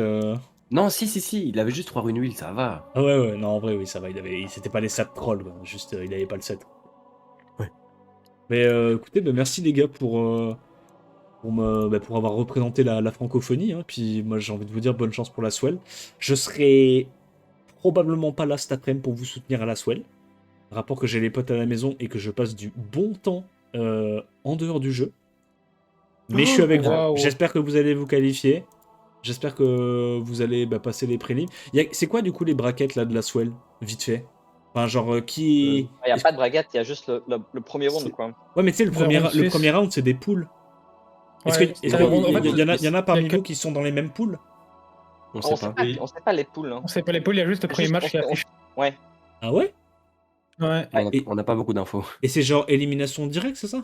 Speaker 2: Non, si, il avait juste 3 runes huile, ça va.
Speaker 1: Ah ouais, non, en vrai, oui, ça va, c'était pas les stats trolls, quoi. Juste, il avait pas le set.
Speaker 2: Ouais.
Speaker 1: Mais écoutez, bah, merci les gars pour avoir représenté la francophonie, hein. Puis moi, j'ai envie de vous dire bonne chance pour la Swell. Je serai probablement pas là cet après-midi pour vous soutenir à la Swell. Rapport que j'ai les potes à la maison et que je passe du bon temps en dehors du jeu. Mais je suis avec vous.
Speaker 6: Waouh.
Speaker 1: J'espère que vous allez vous qualifier. J'espère que vous allez passer les prélims. C'est quoi du coup les brackets là de la Swell, vite fait? Enfin genre qui...
Speaker 3: Il n'y a pas de braguette, il y a juste le premier round, quoi.
Speaker 1: Ouais mais tu sais le premier round c'est des poules. Est-ce
Speaker 6: Ouais,
Speaker 1: qu'il
Speaker 6: c'est un round- en fait,
Speaker 1: y en a parmi
Speaker 6: il y a que-
Speaker 1: nous qui sont dans les mêmes poules?
Speaker 2: On
Speaker 3: On
Speaker 2: sait
Speaker 3: sait
Speaker 2: pas.
Speaker 3: pas, on sait pas les poules. Hein.
Speaker 6: On sait pas les poules, il y a juste le premier
Speaker 3: Juste,
Speaker 6: match qui affiche.
Speaker 3: Ouais.
Speaker 1: Ah ouais?
Speaker 6: Ouais.
Speaker 2: On n'a pas beaucoup d'infos.
Speaker 1: Et c'est genre élimination directe, c'est ça?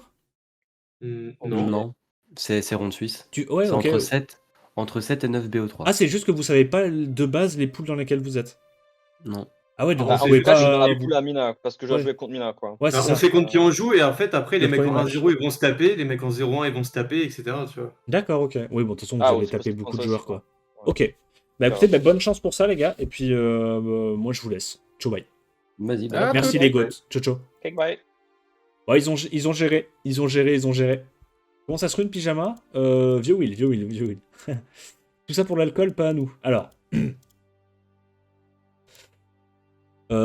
Speaker 5: Non.
Speaker 2: Non. C'est ronde suisse.
Speaker 1: Ouais,
Speaker 2: C'est
Speaker 1: ok.
Speaker 2: entre 7 et 9 BO3.
Speaker 1: Ah c'est juste que vous savez pas de base les poules dans lesquelles vous êtes.
Speaker 2: Non.
Speaker 1: Ah ouais, donc
Speaker 5: Ah,
Speaker 1: vous
Speaker 3: En
Speaker 1: pouvez
Speaker 3: tout cas, je suis
Speaker 1: pas...
Speaker 3: dans la poule à Mina, parce que je dois
Speaker 1: Ouais.
Speaker 3: jouer contre Mina, quoi.
Speaker 1: Ouais, c'est
Speaker 5: Alors,
Speaker 1: ça.
Speaker 5: on sait contre qui on joue, et en fait, après, les
Speaker 1: Le
Speaker 5: mecs en
Speaker 1: premier match.
Speaker 5: 1-0, ils vont se taper, les mecs en 0-1, ils vont se taper, etc. Tu vois.
Speaker 1: D'accord, ok. Oui, bon, de toute façon, vous
Speaker 3: Ah,
Speaker 1: avez
Speaker 3: oui, c'est
Speaker 1: tapé
Speaker 3: possible,
Speaker 1: beaucoup de
Speaker 3: ça
Speaker 1: joueurs,
Speaker 3: aussi,
Speaker 1: quoi.
Speaker 3: ouais.
Speaker 1: Ok. Bah écoutez, bonne chance pour ça, les gars. Et puis, moi, je vous laisse. Ciao, bye.
Speaker 2: Vas-y,
Speaker 6: Ah,
Speaker 2: bah,
Speaker 1: Merci
Speaker 6: tout
Speaker 1: les
Speaker 6: bon.
Speaker 1: goats. Ciao, ciao.
Speaker 3: Ok, bye.
Speaker 1: Ouais, ils ont géré. Ils ont géré. Comment ça se rune, pyjama? Vieux Will. Tout ça pour l'alcool, pas à nous. Alors.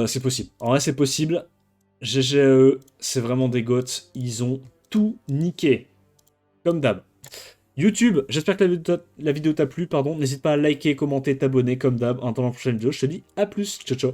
Speaker 1: C'est possible. En vrai, c'est possible. GGE, c'est vraiment des goats. Ils ont tout niqué. Comme d'hab. YouTube, j'espère que la vidéo t'a plu, pardon. N'hésite pas à liker, commenter, t'abonner comme d'hab. En attendant la prochaine vidéo, je te dis à plus. Ciao, ciao.